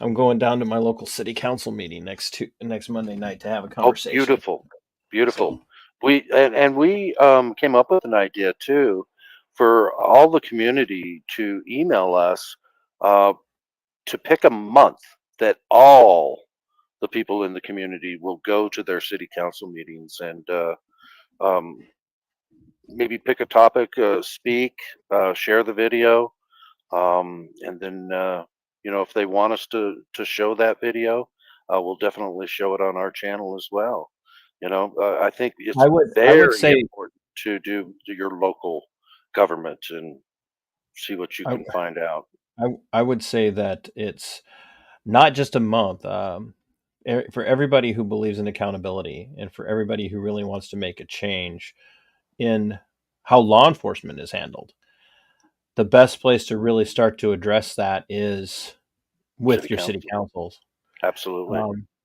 I'm going down to my local city council meeting next Monday night to have a oh, conversation. beautiful, beautiful. So We came up with an idea too for all the community to email us to pick a month that all the people in the community will go to their city council meetings and um, maybe pick a topic, speak, share the video, and then if they want us to show that video, we'll definitely show it on our channel as well. I think it's I would very say important to do your local government and see what you I, can find out. I would say that it's not just a month. For everybody who believes in accountability and for everybody who really wants to make a change in how law enforcement is handled, the best place to really start to address that is City with your city council, councils, absolutely.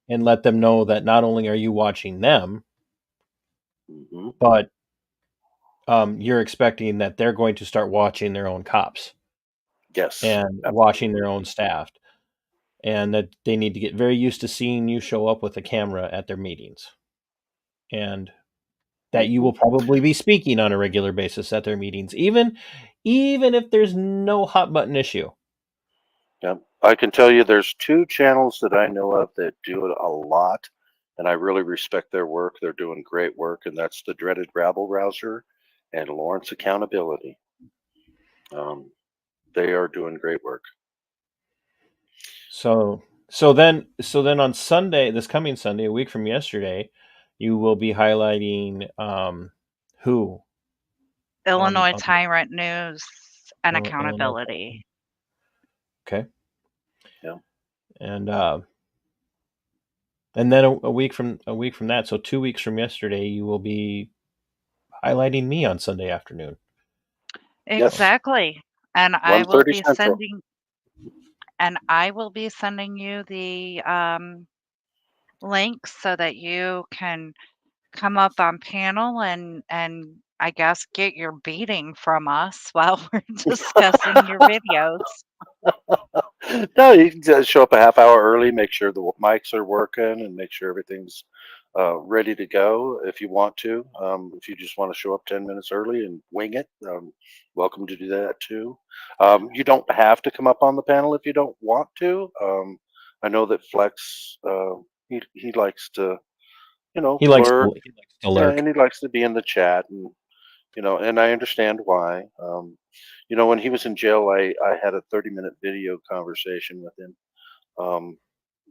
and let them know that not only are you watching them, Hmm. but you're expecting that they're going to start watching their own cops Yes, and watching absolutely. their own staff, and that they need to get very used to seeing you show up with a camera at their meetings, and that you Hmm. will probably be speaking on a regular basis at their meetings, even if there's no hot button issue. Yeah, I can tell you there's two channels that I know of that do it a lot, and I really respect their work. They're doing great work, and that's the dreaded Rabble Rouser and Lawrence Accountability. Um, They are doing great work. So then on Sunday, this coming Sunday, a week from yesterday, you will be highlighting who Illinois on Tyrant News and Illinois. Accountability. Okay. Yeah. And then a week from that, so 2 weeks from yesterday, you will be highlighting me on Sunday afternoon. Yes. Exactly. And I will 1:30 be Central. sending you the link so that you can come up on panel and I guess get your beating from us while we're discussing your videos. No, you can just show up a half hour early, make sure the mics are working, and make sure everything's ready to go if you want to. If you just want to show up 10 minutes early and wing it, welcome to do that too. You don't have to come up on the panel if you don't want to. I know that Flex, he likes to, He likes lurk. to lurk. And he likes to be in the chat, and and I understand why. When he was in jail, I had a 30-minute video conversation with him,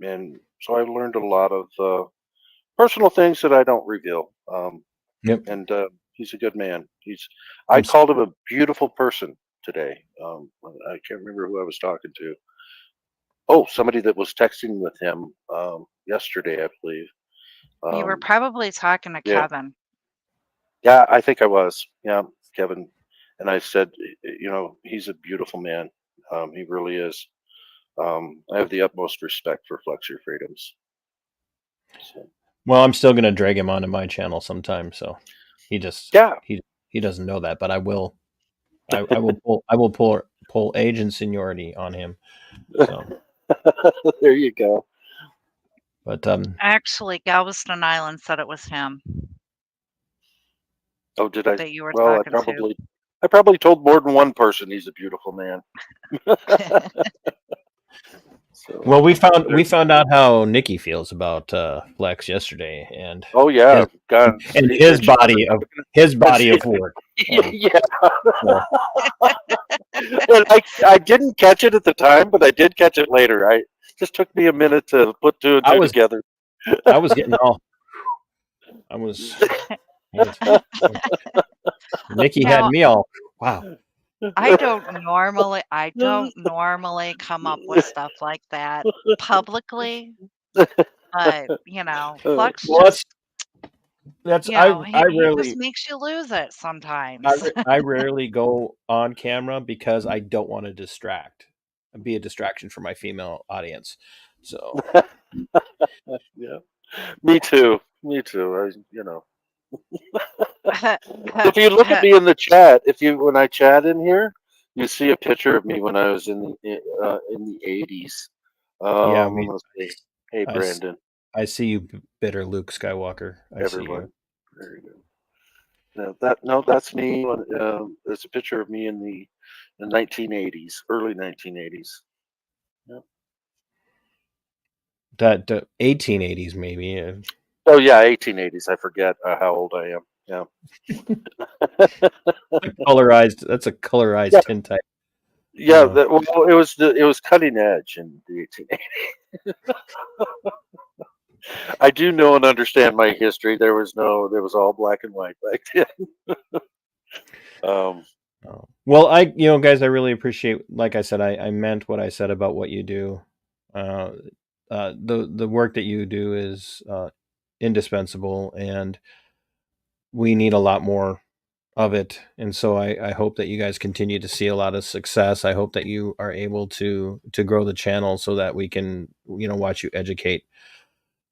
and so I learned a lot of personal things that I don't reveal. Yep. And he's a good man. I called him a beautiful person today. I can't remember who I was talking to. Oh, somebody that was texting with him yesterday, I believe. You were probably talking to yeah. Kevin. Yeah, I think I was. Yeah, Kevin. And I said, he's a beautiful man. He really is. I have the utmost respect for Flex Your Freedoms. So. Well, I'm still gonna drag him onto my channel sometime, so he just he doesn't know that, but I will. I will pull age and seniority on him. So there you go. But Actually, Galveston Island said it was him. Oh, did I? That you were Well, talking I probably told more than one person he's a beautiful man. So, well, we found out how Nickie feels about Flex yesterday, and oh yeah, God, and his body of work. Yeah. And I didn't catch it at the time, but I did catch it later. I just took me a minute to put two and two together. I was getting all. I was. Nickie had me all. Wow. I don't normally come up with stuff like that publicly, but Flex just, that's he rarely just makes you lose it sometimes. I rarely go on camera because I don't want to be a distraction for my female audience. So yeah, me too. If you look at me in the chat, when I chat in here, you see a picture of me when I was in the 80s. Let's see. Hey, Brandon. I see you, bitter Luke Skywalker. Everyone. Very good. No, that's me. There's a picture of me in the 1980s, early 1980s. Yep. That 1880s maybe. Oh yeah, 1880s. I forget how old I am. Yeah. That's a colorized tintype. Yeah, it was cutting edge in the 1880s. I do know and understand my history. There was all black and white back then. Well, guys, I really appreciate. Like I said, I meant what I said about what you do. The work that you do is indispensable, and we need a lot more of it. And so I hope that you guys continue to see a lot of success. I hope that you are able to grow the channel so that we can watch you educate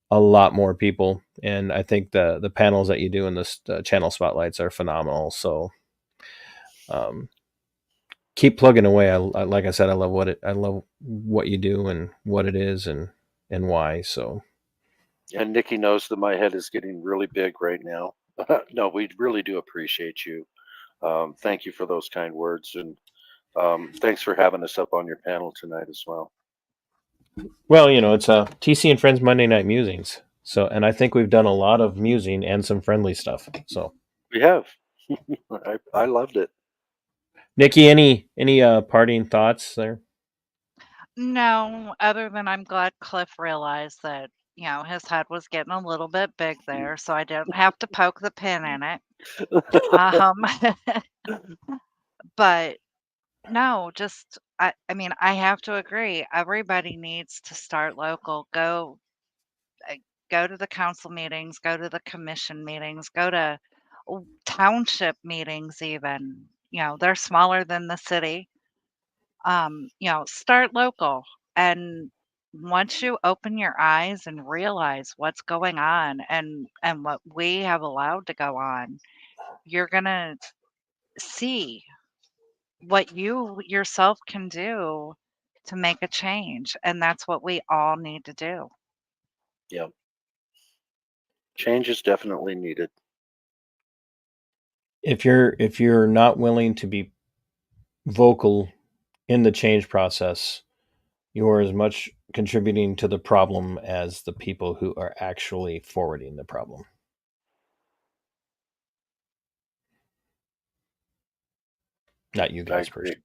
a lot more people. And I think the panels that you do in this channel spotlights are phenomenal. So keep plugging away. I like I said, I love what you do and what it is and why. So and Nickie knows that my head is getting really big right now. No, we really do appreciate you. Thank you for those kind words, and thanks for having us up on your panel tonight as well. Well, it's a TC and Friends Monday Night Musings. So, and I think we've done a lot of musing and some friendly stuff. So we have. I loved it. Nickie, any parting thoughts there? No, other than I'm glad Cliff realized that, his head was getting a little bit big there, so I didn't have to poke the pin in it. Um, but no, just I mean, I have to agree. Everybody needs to start local. Uh, go to the council meetings, go to the commission meetings, go to township meetings even. They're smaller than the city. Start local. And once you open your eyes and realize what's going on and what we have allowed to go on, you're going to see what you yourself can do to make a change, and that's what we all need to do. Yeah, change is definitely needed. If you're not willing to be vocal in the change process, you are as much contributing to the problem as the people who are actually forwarding the problem. Not you I guys agree. personally,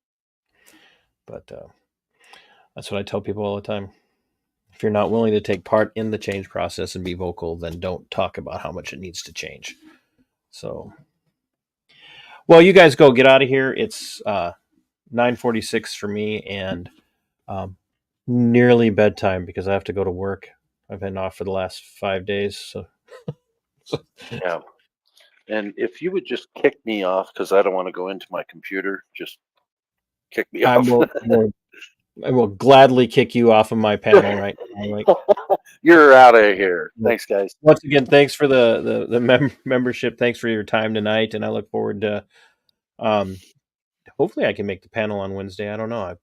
but that's what I tell people all the time. If you're not willing to take part in the change process and be vocal, then don't talk about how much it needs to change. So, well, you guys go get out of here. It's 9:46 for me, and um, nearly bedtime because I have to go to work. I've been off for the last 5 days. So, Yeah. And if you would just kick me off, because I don't want to go into my computer, just kick me I off. will gladly kick you off of my panel right now. Like, You're out of here. Thanks, guys. once again, thanks for the membership. Thanks for your time tonight, and I look forward to. Hopefully, I can make the panel on Wednesday. I don't know.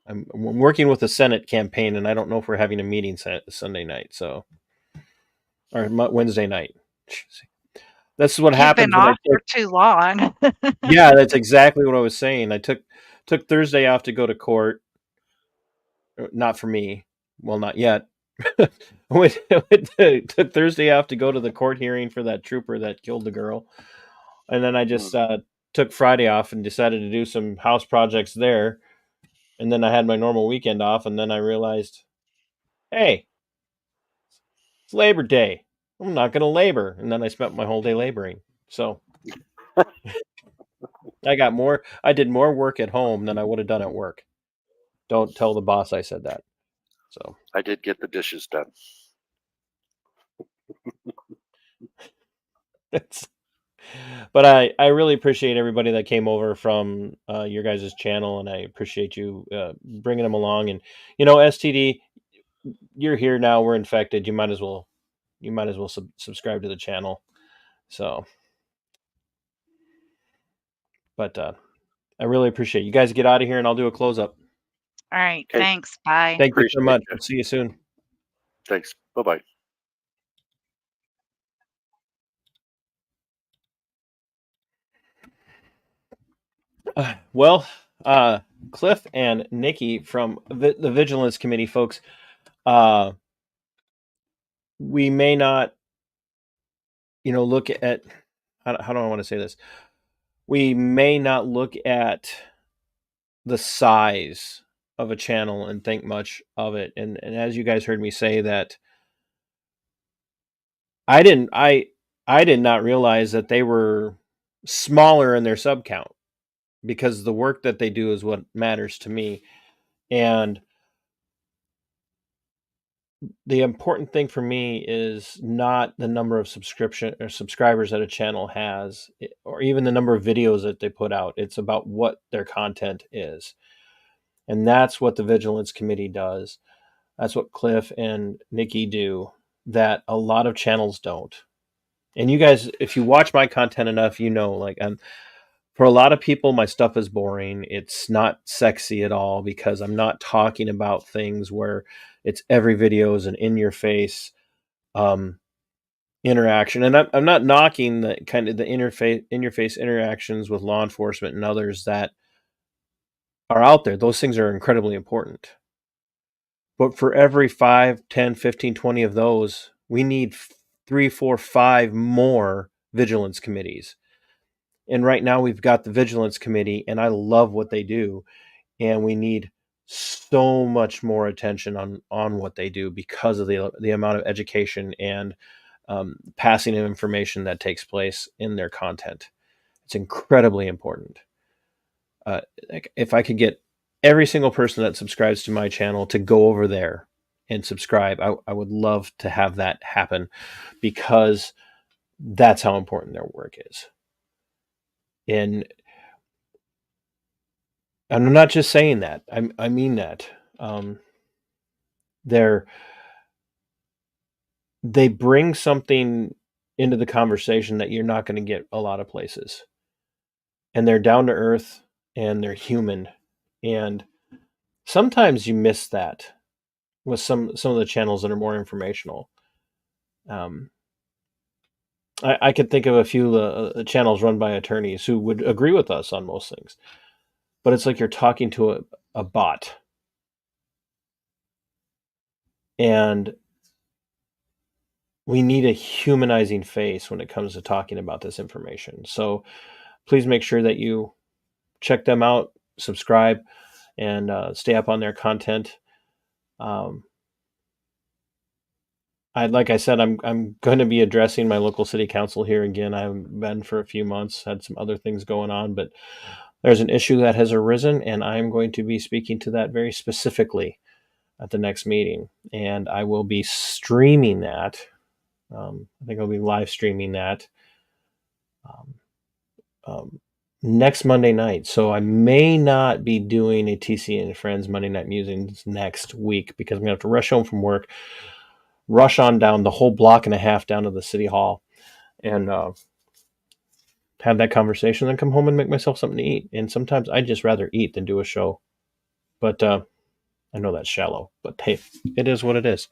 I'm working with the Senate campaign, and I don't know if we're having a meeting Sunday night, so or Wednesday night. This is what You've been happens when I off for too long. Yeah, that's exactly what I was saying. I took Thursday off to go to court. Not for me. Well, not yet. Took Thursday off to go to the court hearing for that trooper that killed the girl, and then I just took Friday off and decided to do some house projects there. And then I had my normal weekend off, and then I realized, hey, it's Labor Day. I'm not going to labor, and then I spent my whole day laboring. So I did more work at home than I would have done at work. Don't tell the boss I said that. So I did get the dishes done. but I really appreciate everybody that came over from your guys' channel, and I appreciate you bringing them along. And STD, you're here now. We're infected. You might as well subscribe to the channel. So, but I really appreciate it. You guys get out of here, and I'll do a close up. All right. Okay. Thanks. Bye. Thank you so Appreciate much. you. I'll see you soon. Thanks. Bye-bye. Well, Cliff and Nickie from the Vigilance Committee, folks, we may not, look at how do I want to say this? We may not look at the size of a channel and think much of it. And as you guys heard me say that, I did not realize that they were smaller in their sub count, because the work that they do is what matters to me. And the important thing for me is not the number of subscription or subscribers that a channel has, or even the number of videos that they put out. It's about what their content is. And that's what the Vigilance Committee does. That's what Cliff and Nickie do that a lot of channels don't. And you guys, if you watch my content enough, like for a lot of people, my stuff is boring. It's not sexy at all, because I'm not talking about things where it's every video is an in-your-face interaction. And I'm not knocking the kind of the in-your-face interactions with law enforcement and others that are out there. Those things are incredibly important. But for every 5, 10, 15, 20 of those, we need 3, 4, 5 more vigilance committees. And right now we've got the Vigilance Committee, and I love what they do. And we need so much more attention on what they do because of the amount of education and passing of information that takes place in their content. It's incredibly important. If I could get every single person that subscribes to my channel to go over there and subscribe, I would love to have that happen, because that's how important their work is. And I'm not just saying that. I mean that. They bring something into the conversation that you're not going to get a lot of places. And they're down to earth and they're human. And sometimes you miss that with some of the channels that are more informational. I could think of a few channels run by attorneys who would agree with us on most things. But it's like you're talking to a bot. And we need a humanizing face when it comes to talking about this information. So please make sure that you check them out, subscribe, and stay up on their content. Like I said, I'm going to be addressing my local city council here again. I haven't been for a few months, had some other things going on, but there's an issue that has arisen, and I'm going to be speaking to that very specifically at the next meeting. And I will be streaming that. I think I'll be live streaming that next Monday night. So I may not be doing a TC and Friends Monday Night Musings next week, because I'm going to have to rush home from work, rush on down the whole block and a half down to the city hall, and have that conversation, then come home and make myself something to eat. And sometimes I'd just rather eat than do a show. But I know that's shallow, but hey, it is what it is.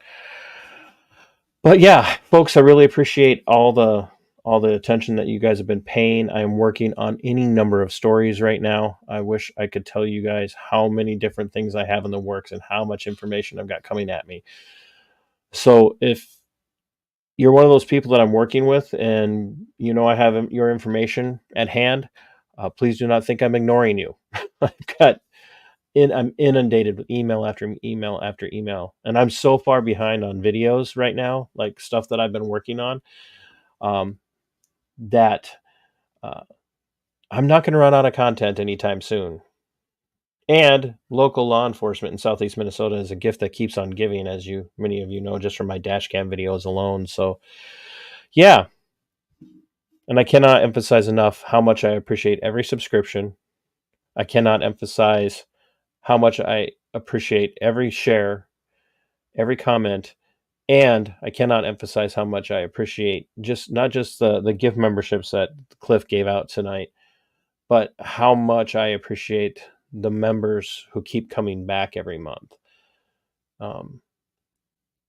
But yeah, folks, I really appreciate all the attention that you guys have been paying. I am working on any number of stories right now. I wish I could tell you guys how many different things I have in the works and how much information I've got coming at me. So if you're one of those people that I'm working with and you know I have your information at hand, please do not think I'm ignoring you. I'm inundated with email after email after email, and I'm so far behind on videos right now, like stuff that I've been working on, that I'm not going to run out of content anytime soon. And local law enforcement in Southeast Minnesota is a gift that keeps on giving, as many of you know, just from my dash cam videos alone. So yeah. And I cannot emphasize enough how much I appreciate every subscription. I cannot emphasize how much I appreciate every share, every comment, and I cannot emphasize how much I appreciate not just the gift memberships that Cliff gave out tonight, but how much I appreciate the members who keep coming back every month.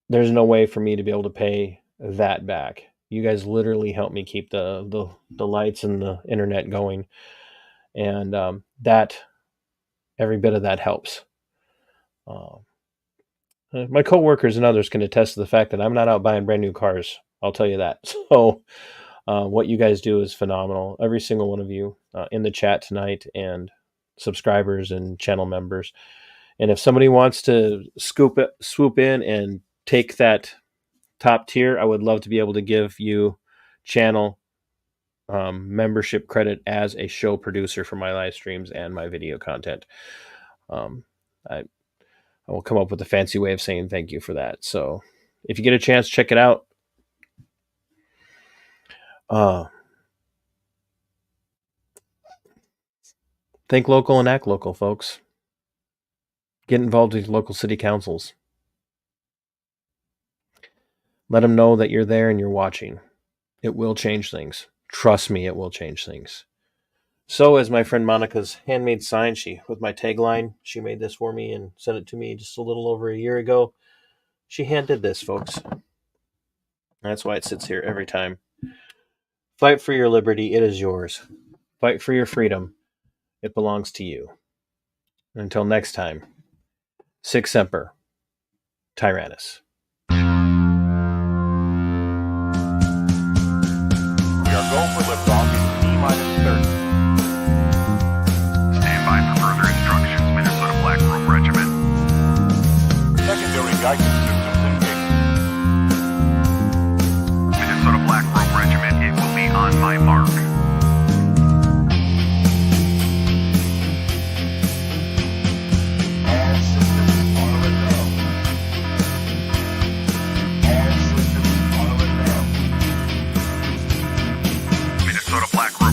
There's no way for me to be able to pay that back. You guys literally help me keep the lights and the internet going, and that every bit of that helps. My coworkers and others can attest to the fact that I'm not out buying brand new cars. I'll tell you that. So what you guys do is phenomenal. Every single one of you in the chat tonight, and subscribers and channel members. And if somebody wants to swoop in and take that top tier, I would love to be able to give you channel membership credit as a show producer for my live streams and my video content. I will come up with a fancy way of saying thank you for that. So if you get a chance, check it out. Think local and act local, folks. Get involved with local city councils. Let them know that you're there and you're watching. It will change things. Trust me, it will change things. So as my friend Monica's handmade sign, with my tagline, she made this for me and sent it to me just a little over a year ago. She hand did this, folks. That's why it sits here every time. Fight for your liberty, it is yours. Fight for your freedom, it belongs to you. Until next time, Sic Semper, Tyrannus. We are going for liftoff in T-minus 30.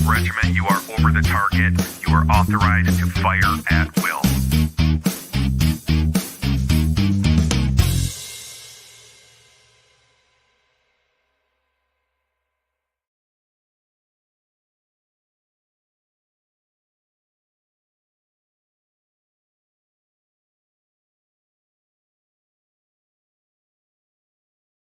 Regiment, you are over the target. You are authorized to fire at will.